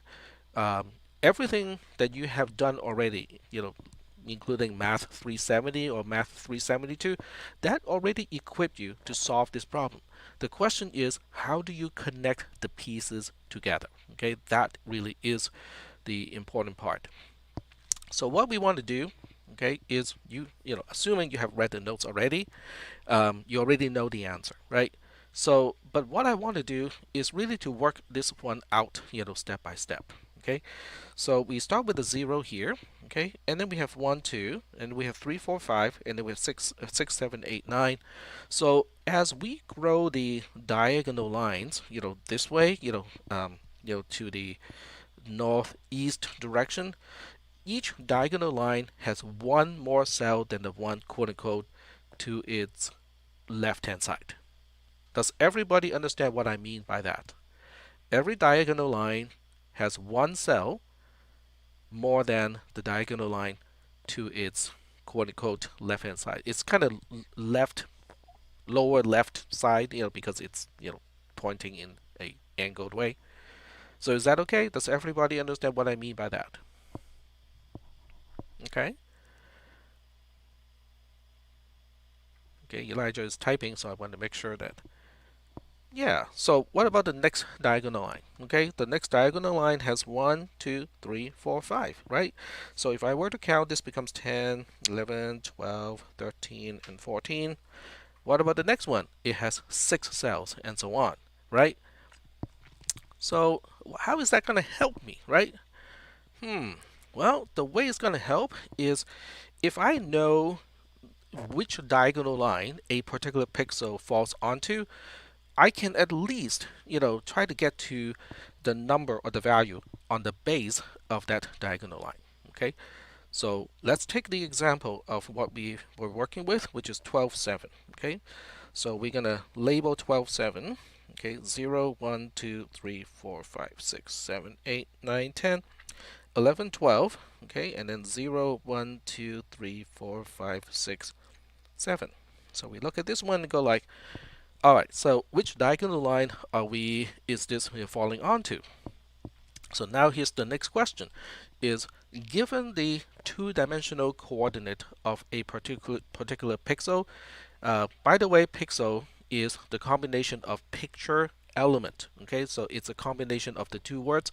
Everything that you have done already, including Math 370 or Math 372, that already equipped you to solve this problem. The question is, how do you connect the pieces together? Okay, that really is the important part. So what we want to do, okay, is assuming you have read the notes already, you already know the answer, right? So, but what I want to do is really to work this one out, step by step. Okay, so we start with a 0 here, okay, and then we have 1, 2, and we have 3, 4, 5, and then we have 6, 6, 7, 8, 9. So as we grow the diagonal lines, this way, to the northeast direction, each diagonal line has one more cell than the one, quote unquote, to its left hand side. Does everybody understand what I mean by that? Every diagonal line has one cell more than the diagonal line to its quote unquote left hand side. It's kind of left, lower left side, because it's pointing in a angled way. So is that okay? Does everybody understand what I mean by that? Okay. Okay, Elijah is typing, so I want to make sure that Yeah, so what about the next diagonal line? Okay, the next diagonal line has 1, 2, 3, 4, 5, right? So if I were to count, this becomes 10, 11, 12, 13, and 14. What about the next one? It has 6 cells, and so on, right? So how is that going to help me, right? Well, the way it's going to help is if I know which diagonal line a particular pixel falls onto, I can at least, try to get to the number or the value on the base of that diagonal line. Okay, so let's take the example of what we were working with, which is 12, 7. Okay, so we're gonna label 12, 7. Okay, 0, 1, 2, 3, 4, 5, 6, 7, 8, 9, 10, 11, 12. Okay, and then 0, 1, 2, 3, 4, 5, 6, 7. So we look at this one and go like, all right, so which diagonal line is this falling onto? So now here's the next question is given the two-dimensional coordinate of a particular pixel, by the way, pixel is the combination of picture element. Okay, so it's a combination of the two words,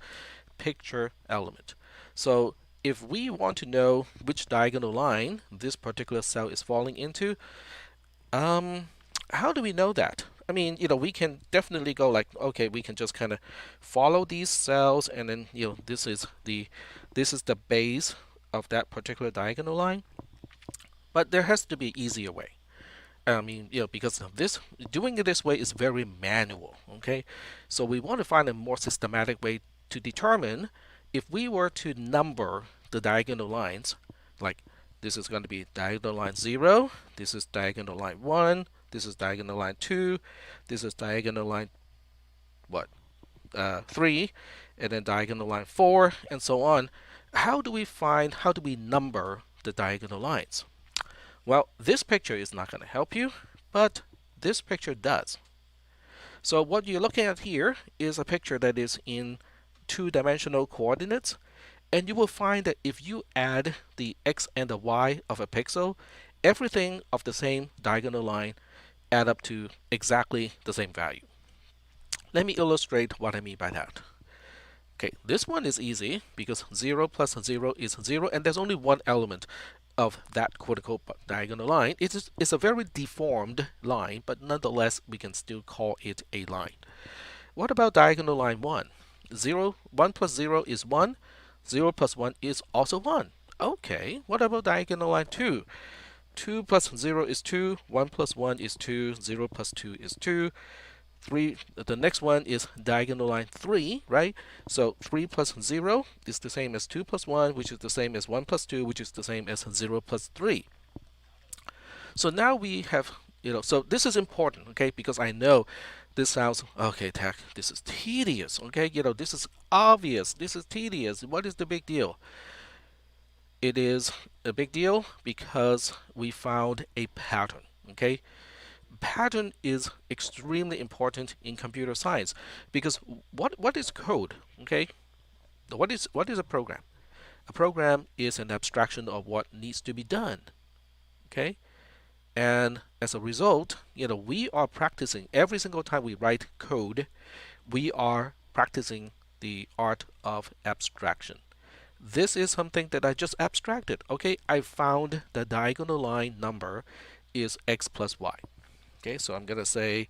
picture element. So if we want to know which diagonal line this particular cell is falling into, um, how do we know that? I mean, we can definitely go like, okay, we can just kind of follow these cells, and then, this is the base of that particular diagonal line. But there has to be an easier way. I mean, because of this, doing it this way is very manual. Okay, so we want to find a more systematic way to determine if we were to number the diagonal lines, like this is going to be diagonal line 0, this is diagonal line 1, this is diagonal line 2, this is diagonal line what 3, and then diagonal line 4, and so on. How do we number the diagonal lines? Well, this picture is not going to help you, but this picture does. So what you're looking at here is a picture that is in two-dimensional coordinates, and you will find that if you add the x and the y of a pixel, everything of the same diagonal line add up to exactly the same value. Let me illustrate what I mean by that. Okay, this one is easy because 0 plus 0 is 0, and there's only one element of that quote-unquote diagonal line. It's a very deformed line, but nonetheless, we can still call it a line. What about diagonal line 1? 1 plus 0 is 1. 0 plus 1 is also 1. Okay, what about diagonal line 2? 2 plus 0 is 2. 1 plus 1 is 2. 0 plus 2 is 2. 3, the next one is diagonal line 3, right? So 3 plus 0 is the same as 2 plus 1, which is the same as 1 plus 2, which is the same as 0 plus 3. So now we have, so this is important, okay? Because I know this sounds, okay, Tech, this is tedious, okay? This is obvious. This is tedious. What is the big deal? It is a big deal because we found a pattern, okay? Pattern is extremely important in computer science because what is code? Okay, what is a program? A program is an abstraction of what needs to be done. Okay, and as a result, we are practicing every single time we write code. We are practicing the art of abstraction. This is something that I just abstracted. Okay, I found the diagonal line number is x plus y. Okay, so I'm gonna say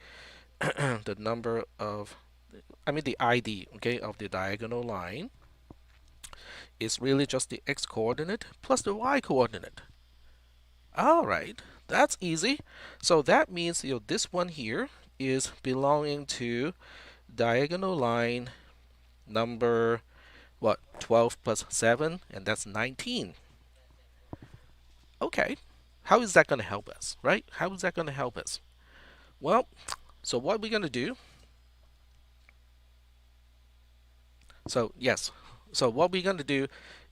the number of, the ID, okay, of the diagonal line is really just the x coordinate plus the y coordinate. All right, that's easy. So that means this one here is belonging to diagonal line number what 12 plus 7, and that's 19. Okay, how is that going to help us, right? How is that going to help us? Well, so what we're going to do, so what we're going to do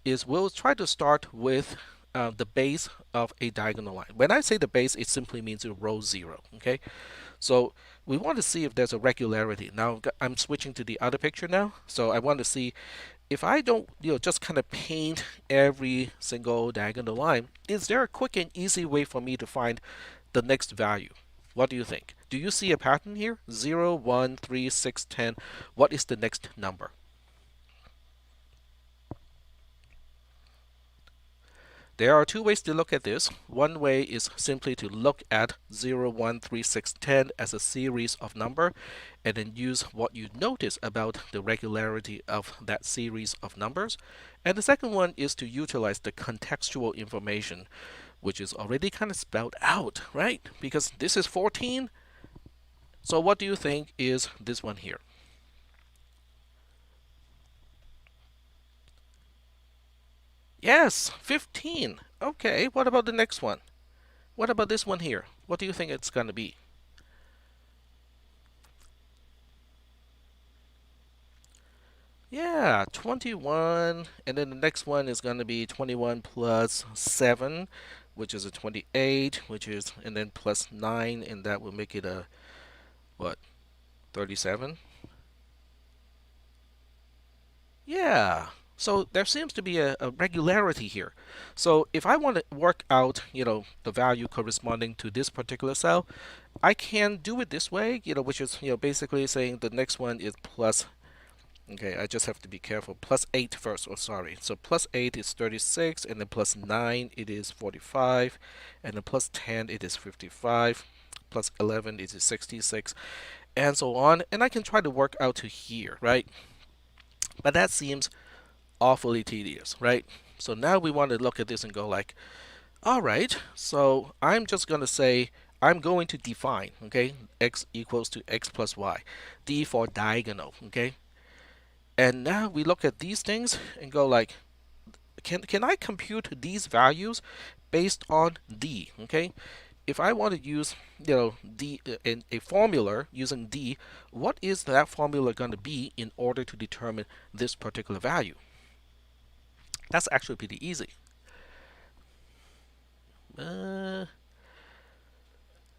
is we'll try to start with the base of a diagonal line. When I say the base, it simply means row 0, okay? So we want to see if there's a regularity. Now I'm switching to the other picture now, so I want to see if I don't, just kind of paint every single diagonal line, is there a quick and easy way for me to find the next value? What do you think? Do you see a pattern here? 0, 1, 3, 6, 10. What is the next number? There are two ways to look at this. One way is simply to look at 0, 1, 3, 6, 10 as a series of number and then use what you notice about the regularity of that series of numbers. And the second one is to utilize the contextual information, which is already kind of spelled out, right? Because this is 14. So what do you think is this one here? Yes, 15. Okay, what about the next one? What about this one here? What do you think it's going to be? Yeah, 21. And then the next one is going to be 21 plus 7, which is a 28, which is, and then plus 9, and that will make it a, what, 37? Yeah. So there seems to be a regularity here. So if I want to work out, the value corresponding to this particular cell, I can do it this way, which is, basically saying the next one is plus. Okay, I just have to be careful. Plus 8 first. Oh, sorry. So plus 8 is 36, and then plus 9 it is 45, and then plus 10 it is 55, plus 11 it is 66, and so on. And I can try to work out to here, right? But that seems awfully tedious, right? So now we want to look at this and go like, all right, so I'm just going to say, I'm going to define, okay, x equals to x plus y, d for diagonal, okay? And now we look at these things and go like, can I compute these values based on d, okay? If I want to use, d in a formula using d, what is that formula going to be in order to determine this particular value? That's actually pretty easy. Uh,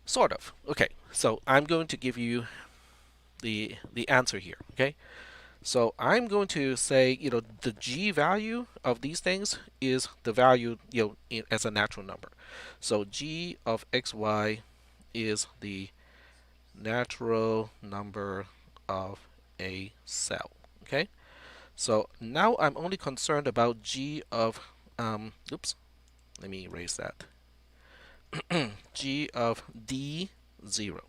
Sort of. Okay, so I'm going to give you the answer here. Okay, so I'm going to say, the g value of these things is the value, as a natural number. So g of xy is the natural number of a cell. Okay, so now I'm only concerned about g of, oops, let me erase that. G of d0.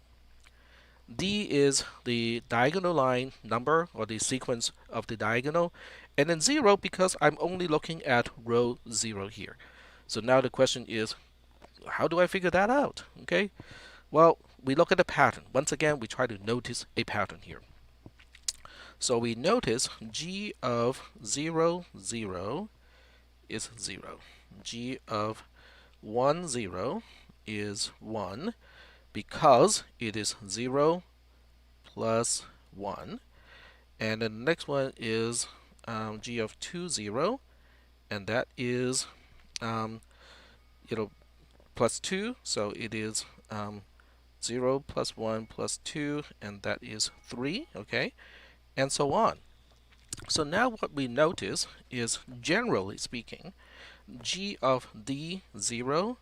D is the diagonal line number or the sequence of the diagonal, and then 0 because I'm only looking at row 0 here. So now the question is, how do I figure that out? Okay, well, we look at the pattern. Once again, we try to notice a pattern here. So we notice G of 0, 0 is 0. G of 1, 0 is 1 because it is 0 plus 1. And then the next one is g of 2, 0, and that is plus 2, so it is 0 plus 1 plus 2, and that is 3, okay, and so on. So now what we notice is, generally speaking, g of d0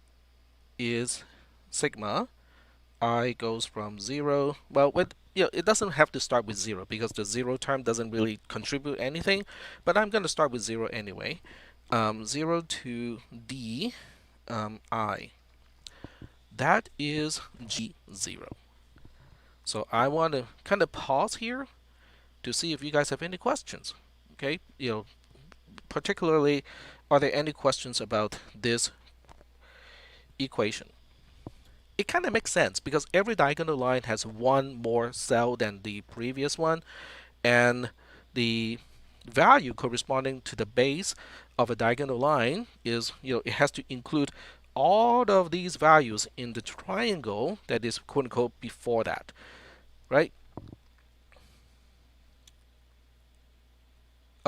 is sigma. I goes from 0, well, it doesn't have to start with 0 because the 0 term doesn't really contribute anything, but I'm going to start with 0 anyway. 0 to d I. That is g0. So I want to kind of pause here to see if you guys have any questions. Okay, particularly, are there any questions about this equation? It kind of makes sense because every diagonal line has one more cell than the previous one, and the value corresponding to the base of a diagonal line is, it has to include all of these values in the triangle that is quote unquote before that, right?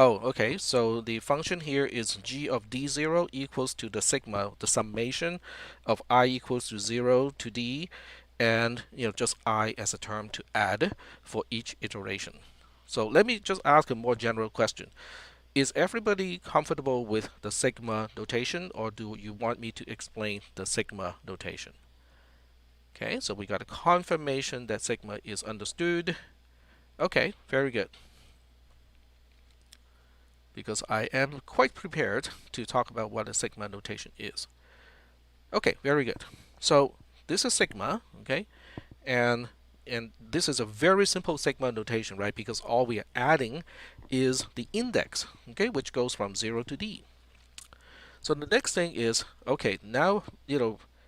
Oh, okay. So the function here is g of d0 equals to the sigma, the summation of I equals to 0 to d, and just I as a term to add for each iteration. So let me just ask a more general question. Is everybody comfortable with the sigma notation, or do you want me to explain the sigma notation? Okay, so we got a confirmation that sigma is understood. Okay, very good. Because I am quite prepared to talk about what a sigma notation is. Okay, very good. So this is sigma, okay, and this is a very simple sigma notation, right? Because all we are adding is the index, okay, which goes from 0 to d. So the next thing is, okay, now,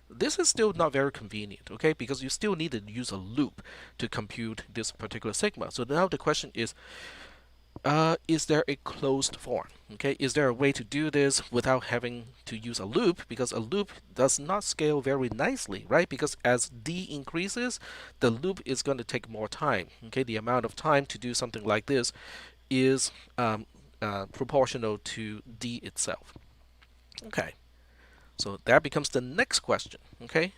this is still not very convenient, okay, because you still need to use a loop to compute this particular sigma. So now the question is there a closed form? Okay, is there a way to do this without having to use a loop? Because a loop does not scale very nicely, right? Because as d increases, the loop is going to take more time. Okay, the amount of time to do something like this is proportional to d itself. Okay, so that becomes the next question. Okay,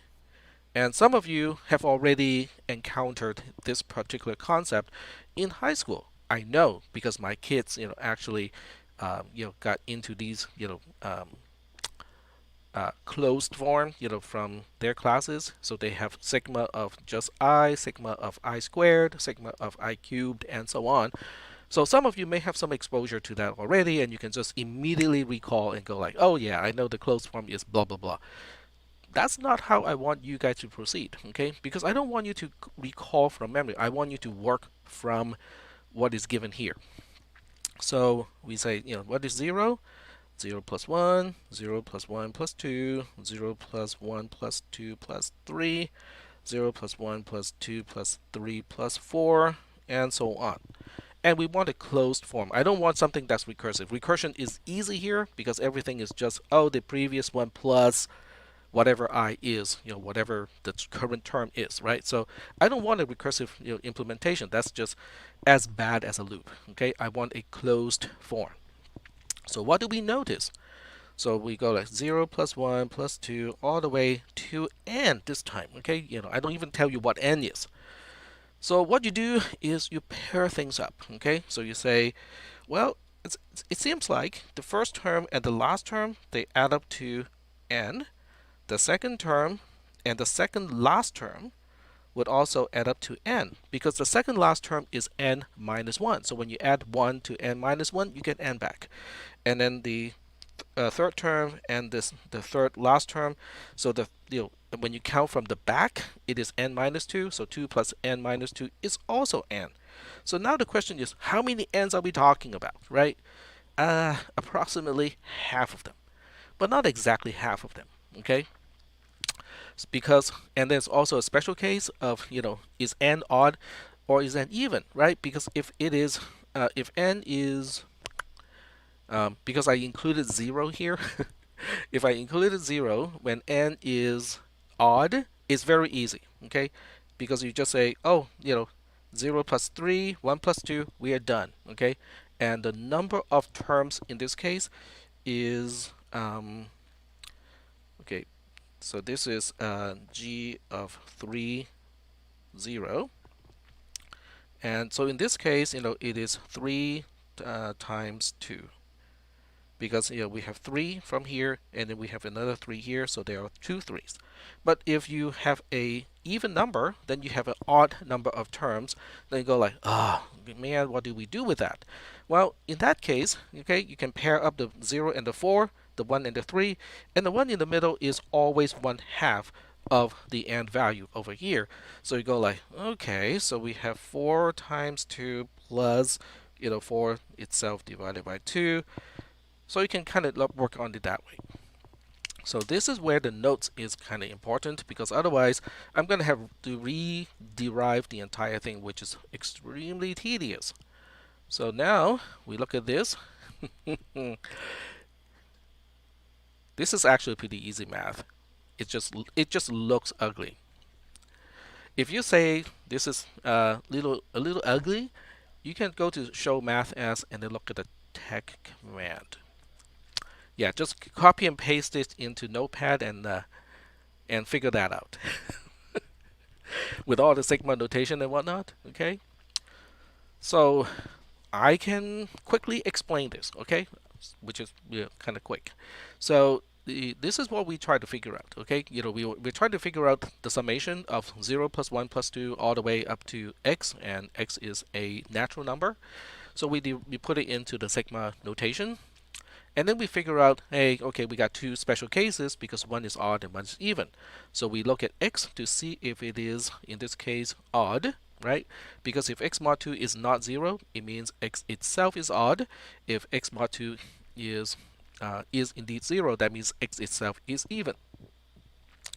and some of you have already encountered this particular concept in high school. I know because my kids, actually, got into these, closed form, from their classes. So they have sigma of just I, sigma of I squared, sigma of I cubed, and so on. So some of you may have some exposure to that already, and you can just immediately recall and go like, oh yeah, I know the closed form is blah blah blah. That's not how I want you guys to proceed, okay? Because I don't want you to recall from memory. I want you to work from what is given here. So we say, what is 0? 0 plus 1, 0 plus 1 plus 2, 0 plus 1 plus 2 plus 3, 0 plus 1 plus 2 plus 3 plus 4, and so on. And we want a closed form. I don't want something that's recursive. Recursion is easy here because everything is just, oh, the previous one plus whatever I is, whatever the current term is, right? So I don't want a recursive implementation. That's just as bad as a loop, okay? I want a closed form. So what do we notice? So we go like 0 plus 1 plus 2 all the way to n this time, okay? I don't even tell you what n is. So what you do is you pair things up, okay? So you say, well, it seems like the first term and the last term, they add up to n. The second term and the second last term would also add up to n, because the second last term is n minus 1. So when you add 1 to n minus 1, you get n back. And then the third term and the third last term, so when you count from the back, it is n minus 2. So 2 plus n minus 2 is also n. So now the question is, how many n's are we talking about, right? Approximately half of them, but not exactly half of them, okay? Because, and there's also a special case of, is n odd or is n even, right? Because if it is, if n is, because I included 0 here, if I included 0 when n is odd, it's very easy, okay? Because you just say, oh, 0 plus 3, 1 plus 2, we are done, okay? And the number of terms in this case is, okay, so this is g of 3, 0. And so in this case, it is 3 times 2. Because we have 3 from here, and then we have another 3 here, so there are 2 3s. But if you have a even number, then you have an odd number of terms. Then you go like, oh man, what do we do with that? Well, in that case, okay, you can pair up the 0 and the 4, the 1 and the 3, and the one in the middle is always 1/2 of the n value over here. So you go like, okay, so we have 4 times 2 plus 4 itself divided by 2. So you can kind of work on it that way. So this is where the notes is kind of important, because otherwise I'm going to have to re-derive the entire thing, which is extremely tedious. So now we look at this. This is actually pretty easy math. It just looks ugly. If you say this is a little ugly, you can go to show math as and then look at the tech command. Yeah, just copy and paste it into Notepad and figure that out with all the sigma notation and whatnot. Okay, so I can quickly explain this. Okay, which is kind of quick. So this is what we try to figure out. Okay, we're trying to figure out the summation of 0 plus 1 plus 2 all the way up to x, and x is a natural number. So we put it into the sigma notation, and then we figure out, hey, okay, we got two special cases because one is odd and one is even. So we look at x to see if it is, in this case, odd, right? Because if x mod 2 is not 0, it means x itself is odd. If x mod 2 is indeed 0, that means x itself is even.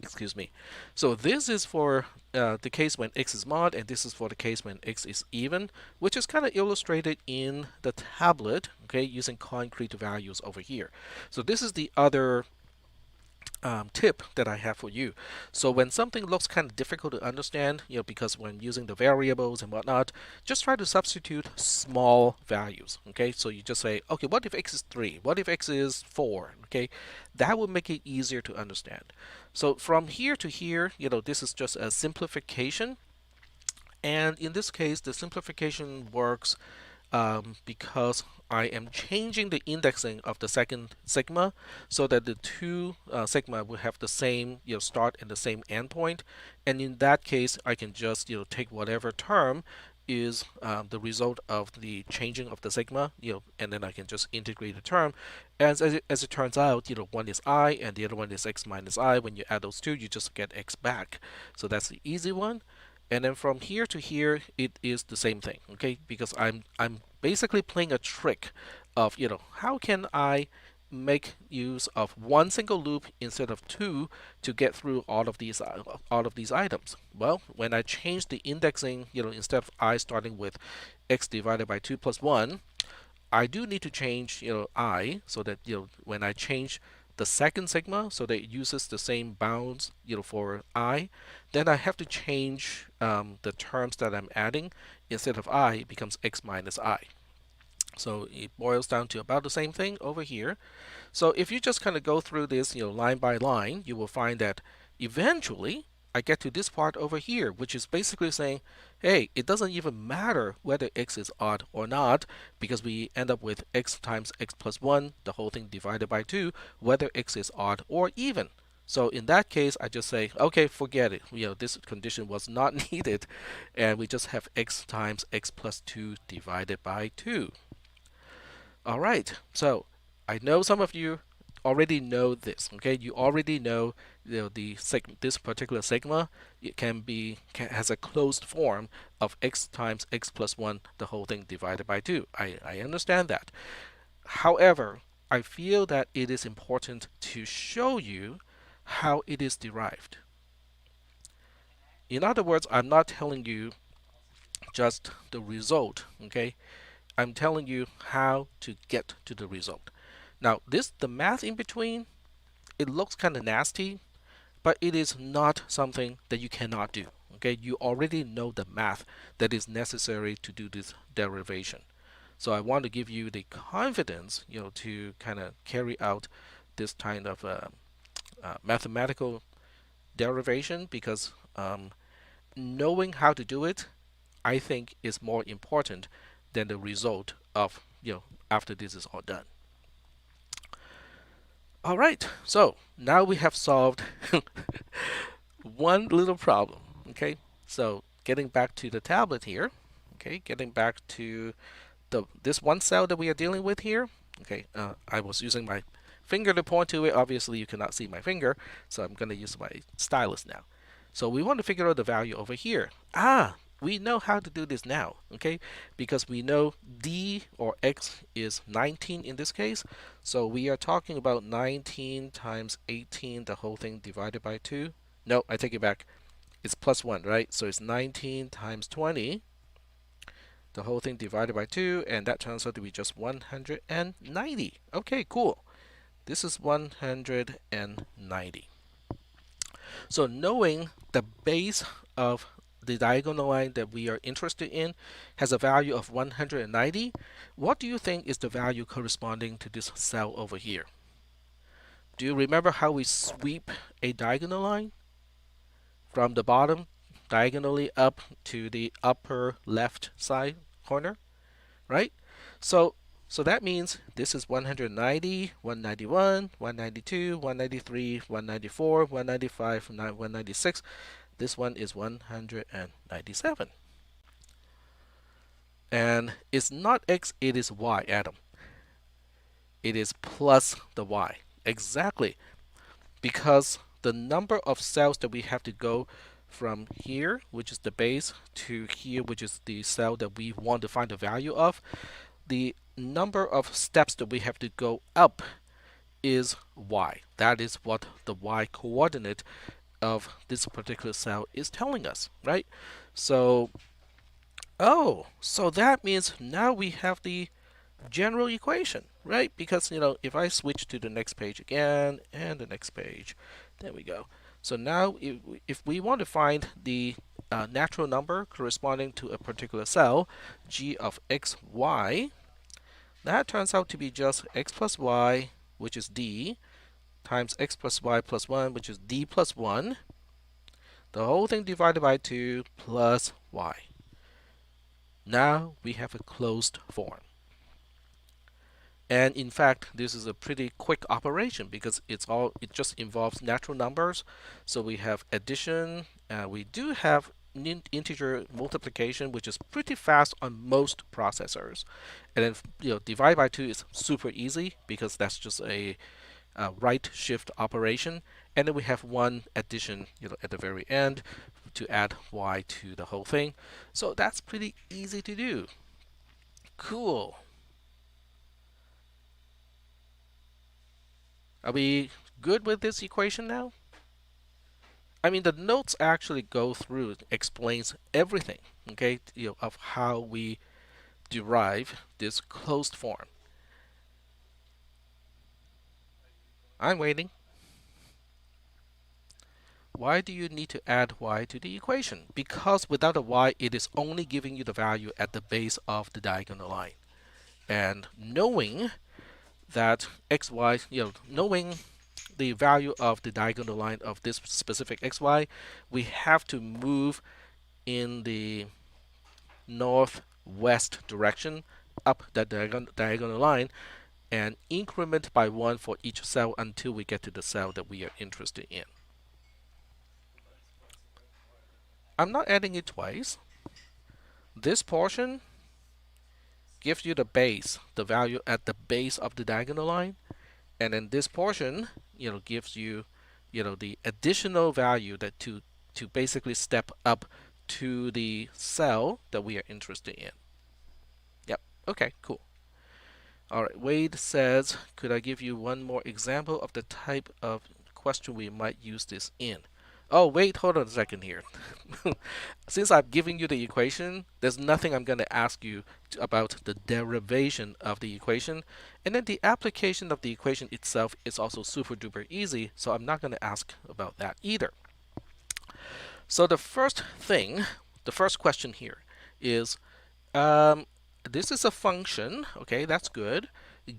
Excuse me. So this is for the case when x is mod, and this is for the case when x is even, which is kind of illustrated in the tablet, okay, using concrete values over here. So this is the other tip that I have for you. So when something looks kind of difficult to understand, because when using the variables and whatnot, just try to substitute small values. Okay, so you just say, okay, what if x is 3? What if x is 4? Okay, that will make it easier to understand. So from here to here, this is just a simplification. And in this case, the simplification works because I am changing the indexing of the second sigma so that the two sigma will have the same start and the same endpoint. And in that case, I can just take whatever term is the result of the changing of the sigma, and then I can just integrate the term. As it turns out, one is I and the other one is x minus I. When you add those two, you just get x back. So that's the easy one. And then from here to here, it is the same thing, okay? Because I'm basically playing a trick of, how can I make use of one single loop instead of two to get through all of these items? Well, when I change the indexing, instead of I starting with x divided by 2 plus 1, I do need to change, I, so that, when I change the second sigma so that it uses the same bounds, for I, then I have to change the terms that I'm adding. Instead of I, it becomes x minus I. So it boils down to about the same thing over here. So if you just kind of go through this, line by line, you will find that eventually I get to this part over here, which is basically saying, hey, it doesn't even matter whether x is odd or not, because we end up with x times x plus 1, the whole thing divided by 2, whether x is odd or even. So in that case, I just say, okay, forget it. This condition was not needed, and we just have x times x plus 2 divided by 2. All right, so I know some of you already know this. Okay, you already know, this particular sigma, it has a closed form of x times x plus 1, the whole thing divided by 2. I understand that. However, I feel that it is important to show you how it is derived. In other words, I'm not telling you just the result. Okay, I'm telling you how to get to the result. Now, the math in between, it looks kind of nasty, but it is not something that you cannot do. Okay, you already know the math that is necessary to do this derivation. So I want to give you the confidence, to kind of carry out this kind of mathematical derivation, because knowing how to do it, I think, is more important than the result of, after this is all done. All right, so now we have solved one little problem. Okay, so getting back to the tablet here. Okay, getting back to this one cell that we are dealing with here. Okay, I was using my finger to point to it. Obviously, you cannot see my finger, so I'm going to use my stylus now. So we want to figure out the value over here. We know how to do this now, okay? Because we know d, or x, is 19 in this case. So we are talking about 19 times 18, the whole thing divided by 2. No, I take it back. It's plus 1, right? So it's 19 times 20, the whole thing divided by 2, and that turns out to be just 190. Okay, cool. This is 190. So knowing the base of the diagonal line that we are interested in has a value of 190, what do you think is the value corresponding to this cell over here? Do you remember how we sweep a diagonal line? From the bottom, diagonally up to the upper left side corner, right? So So that means this is 190, 191, 192, 193, 194, 195, 196. This one is 197. And it's not x, it is y, Adam. It is plus the y. Exactly. Because the number of cells that we have to go from here, which is the base, to here, which is the cell that we want to find the value of, the number of steps that we have to go up is y. That is what the y coordinate of this particular cell is telling us, right? So, oh, so that means now we have the general equation, right? Because, if I switch to the next page again and the next page, there we go. So now if we want to find the natural number corresponding to a particular cell, g of x, y, that turns out to be just x plus y, which is d, times x plus y plus 1, which is d plus 1, the whole thing divided by 2 plus y. Now we have a closed form. And in fact, this is a pretty quick operation because it just involves natural numbers. So we have addition, we do have integer multiplication, which is pretty fast on most processors. And then divide by 2 is super easy because that's just a right shift operation. And then we have one addition at the very end to add y to the whole thing. So that's pretty easy to do. Cool. Are we good with this equation now? I mean, the notes actually go through, explains everything, okay, of how we derive this closed form. I'm waiting. Why do you need to add y to the equation? Because without a y, it is only giving you the value at the base of the diagonal line. And knowing that xy, knowing the value of the diagonal line of this specific xy, we have to move in the northwest direction up that diagonal line and increment by 1 for each cell until we get to the cell that we are interested in. I'm not adding it twice. This portion gives you the base, the value at the base of the diagonal line, and then this portion, gives you, the additional value that to basically step up to the cell that we are interested in. Yep. Okay. Cool. All right. Wade says, could I give you one more example of the type of question we might use this in? Oh, wait, hold on a second here. Since I'm giving you the equation, there's nothing I'm going to ask you about the derivation of the equation. And then the application of the equation itself is also super duper easy, so I'm not going to ask about that either. So the first question here is, this is a function, okay, that's good.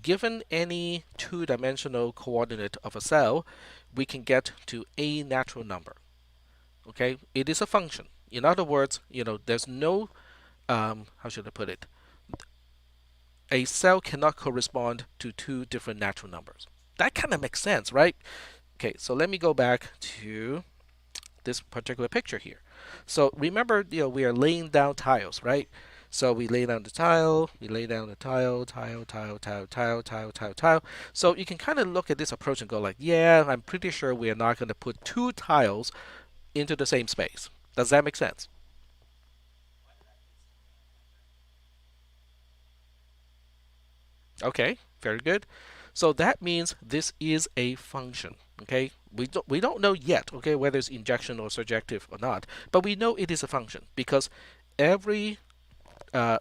Given any two-dimensional coordinate of a cell, we can get to a natural number. Okay, it is a function. In other words, there's no, how should I put it? A cell cannot correspond to two different natural numbers. That kind of makes sense, right? Okay, so let me go back to this particular picture here. So remember, we are laying down tiles, right? So we lay down the tile, we lay down the tile, tile, tile, tile, tile, tile, tile, tile. So you can kind of look at this approach and go like, yeah, I'm pretty sure we are not going to put two tiles into the same space. Does that make sense? Okay, very good. So that means this is a function. Okay, we don't know yet. Okay, whether it's injection or surjective or not, but we know it is a function because every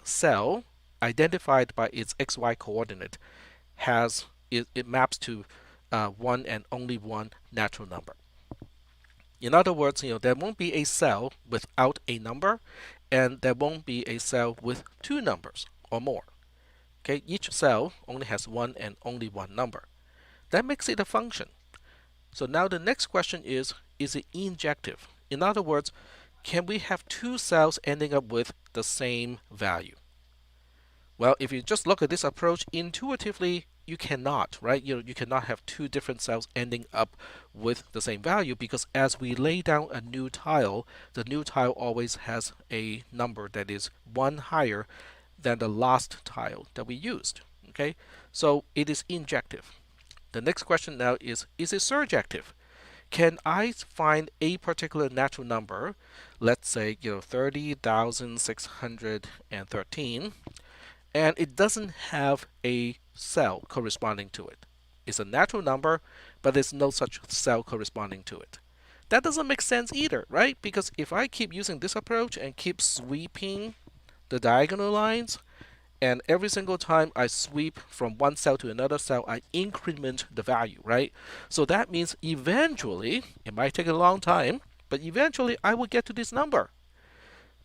cell identified by its xy coordinate has it maps to one and only one natural number. In other words, there won't be a cell without a number, and there won't be a cell with two numbers or more. Okay, each cell only has one and only one number. That makes it a function. So now the next question is it injective? In other words, can we have two cells ending up with the same value? Well, if you just look at this approach intuitively, you cannot, right? You cannot have two different cells ending up with the same value because as we lay down a new tile, the new tile always has a number that is one higher than the last tile that we used. Okay, so it is injective. The next question now is it surjective? Can I find a particular natural number, let's say 30,613, and it doesn't have a cell corresponding to it? It's a natural number, but there's no such cell corresponding to it. That doesn't make sense either, right? Because if I keep using this approach and keep sweeping the diagonal lines, and every single time I sweep from one cell to another cell, I increment the value, right? So that means eventually, it might take a long time, but eventually I will get to this number.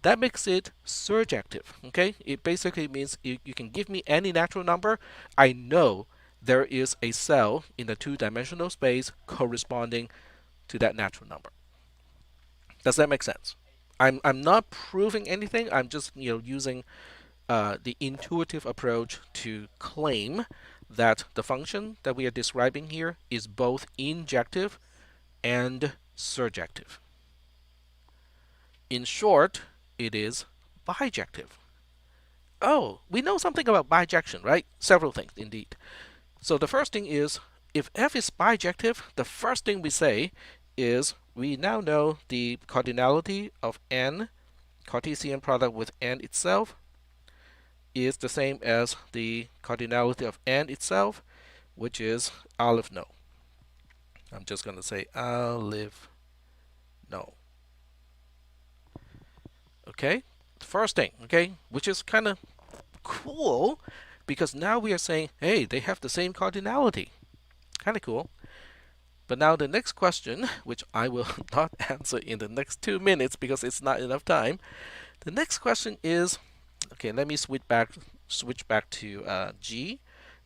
That makes it surjective, okay? It basically means you can give me any natural number. I know there is a cell in the two-dimensional space corresponding to that natural number. Does that make sense? I'm not proving anything. I'm just using the intuitive approach to claim that the function that we are describing here is both injective and surjective. In short, it is bijective. Oh, we know something about bijection, right? Several things, indeed. So the first thing is, if f is bijective, the first thing we say is we now know the cardinality of n, Cartesian product with n itself, is the same as the cardinality of n itself, which is aleph no. I'm just going to say aleph no. Okay, first thing, okay, which is kind of cool because now we are saying, hey, they have the same cardinality. Kind of cool. But now the next question, which I will not answer in the next 2 minutes because it's not enough time. The next question is, okay, let me switch back to G,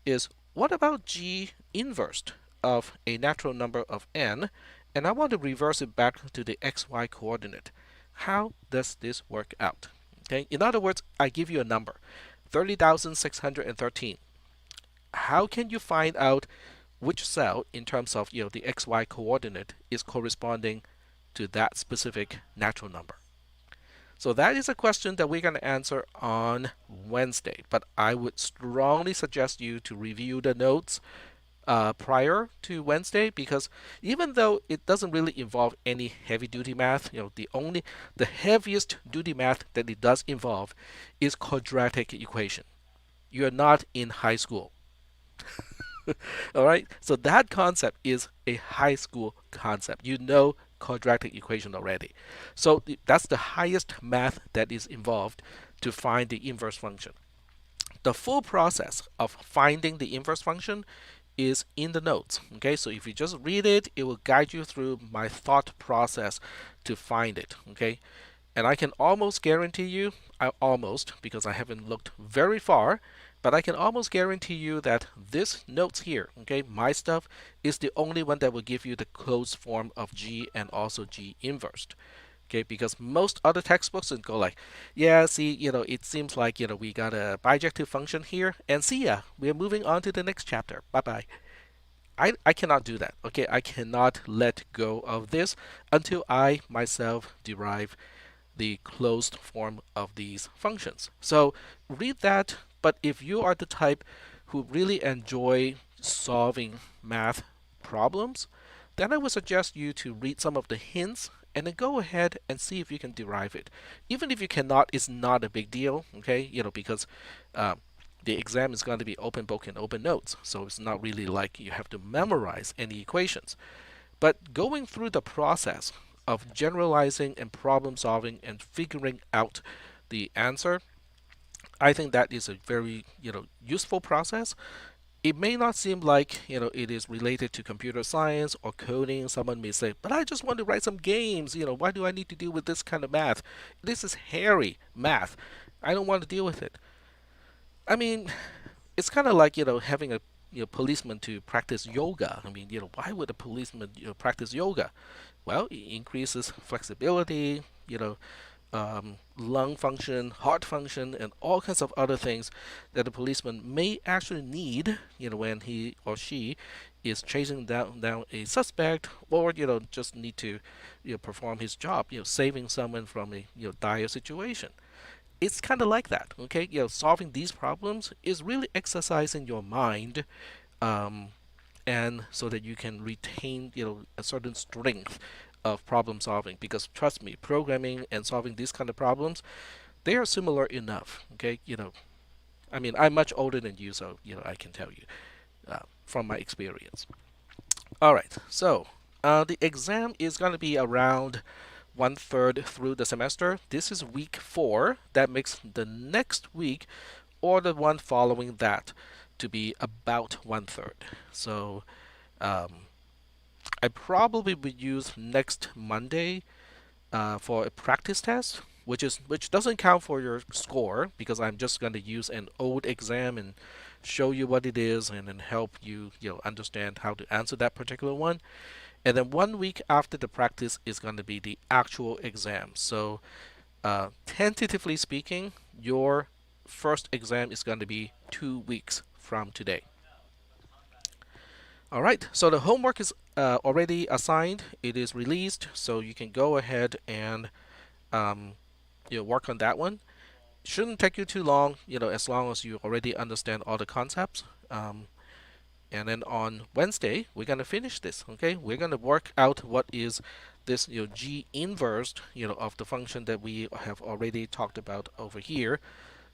is what about G inverse of a natural number of n, and I want to reverse it back to the xy coordinate. How does this work out? Okay, in other words, I give you a number, 30,613. How can you find out which cell in terms of the xy coordinate is corresponding to that specific natural number? So that is a question that we're going to answer on Wednesday. But I would strongly suggest you to review the notes prior to Wednesday because even though it doesn't really involve any heavy duty math, the heaviest duty math that it does involve is quadratic equation. You're not in high school. All right, so that concept is a high school concept. You know quadratic equation already. So that's the highest math that is involved to find the inverse function. The full process of finding the inverse function is in the notes. Okay, so if you just read it, it will guide you through my thought process to find it. Okay, and I can almost guarantee you, because I haven't looked very far, but I can almost guarantee you that this notes here, okay, my stuff, is the only one that will give you the closed form of G and also G inversed. Okay, because most other textbooks would go like, yeah, see, it seems like, we got a bijective function here, and see ya, we're moving on to the next chapter. Bye bye. I cannot do that. Okay, I cannot let go of this until I myself derive the closed form of these functions. So read that, but if you are the type who really enjoy solving math problems, then I would suggest you to read some of the hints and then go ahead and see if you can derive it. Even if you cannot, it's not a big deal, okay? Because the exam is going to be open book and open notes, so it's not really like you have to memorize any equations. But going through the process of generalizing and problem solving and figuring out the answer, I think that is a very useful process. It may not seem like it is related to computer science or coding. Someone may say, but I just want to write some games. Why do I need to deal with this kind of math? This is hairy math. I don't want to deal with it. I mean, it's kind of like having a policeman to practice yoga. I mean, why would a policeman practice yoga? Well, it increases flexibility, lung function, heart function, and all kinds of other things that a policeman may actually need, when he or she is chasing down a suspect, or just need to, perform his job, saving someone from a dire situation. It's kind of like that, okay? Solving these problems is really exercising your mind, um, and so that you can retain a certain strength of problem solving, because trust me, programming and solving these kind of problems, they are similar enough. Okay, I mean, I'm much older than you, so I can tell you from my experience. All right, so the exam is going to be around 1/3 through the semester. This is week 4. That makes the next week or the one following that to be about 1/3. So um, I probably would use next Monday for a practice test, which doesn't count for your score, because I'm just going to use an old exam and show you what it is, and then help you understand how to answer that particular one. And then 1 week after the practice is going to be the actual exam. So tentatively speaking, your first exam is going to be 2 weeks from today. All right, so the homework is already assigned. It is released, so you can go ahead and um, work on that one. Shouldn't take you too long, as long as you already understand all the concepts. And then on Wednesday, we're gonna finish this. Okay, we're gonna work out what is this G inverse of the function that we have already talked about over here.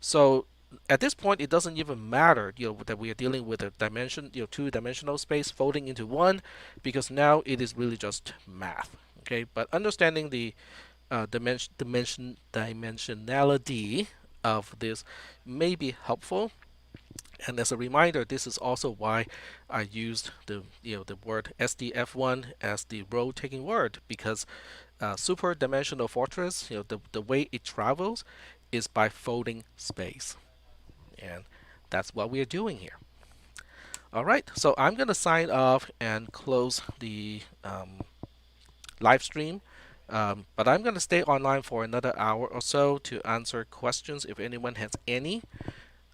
So at this point, it doesn't even matter that we are dealing with a dimension, two-dimensional space folding into one, because now it is really just math. Okay, but understanding the dimensionality of this may be helpful. And as a reminder, this is also why I used the word SDF1 as the role-taking word, because super dimensional fortress, the way it travels is by folding space, and that's what we are doing here. All right, so I'm gonna sign off and close the live stream. But I'm going to stay online for another hour or so to answer questions if anyone has any.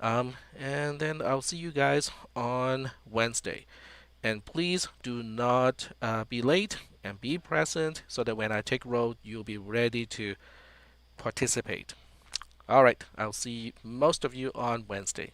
And then I'll see you guys on Wednesday. And please do not be late, and be present, so that when I take roll, you'll be ready to participate. All right, I'll see most of you on Wednesday.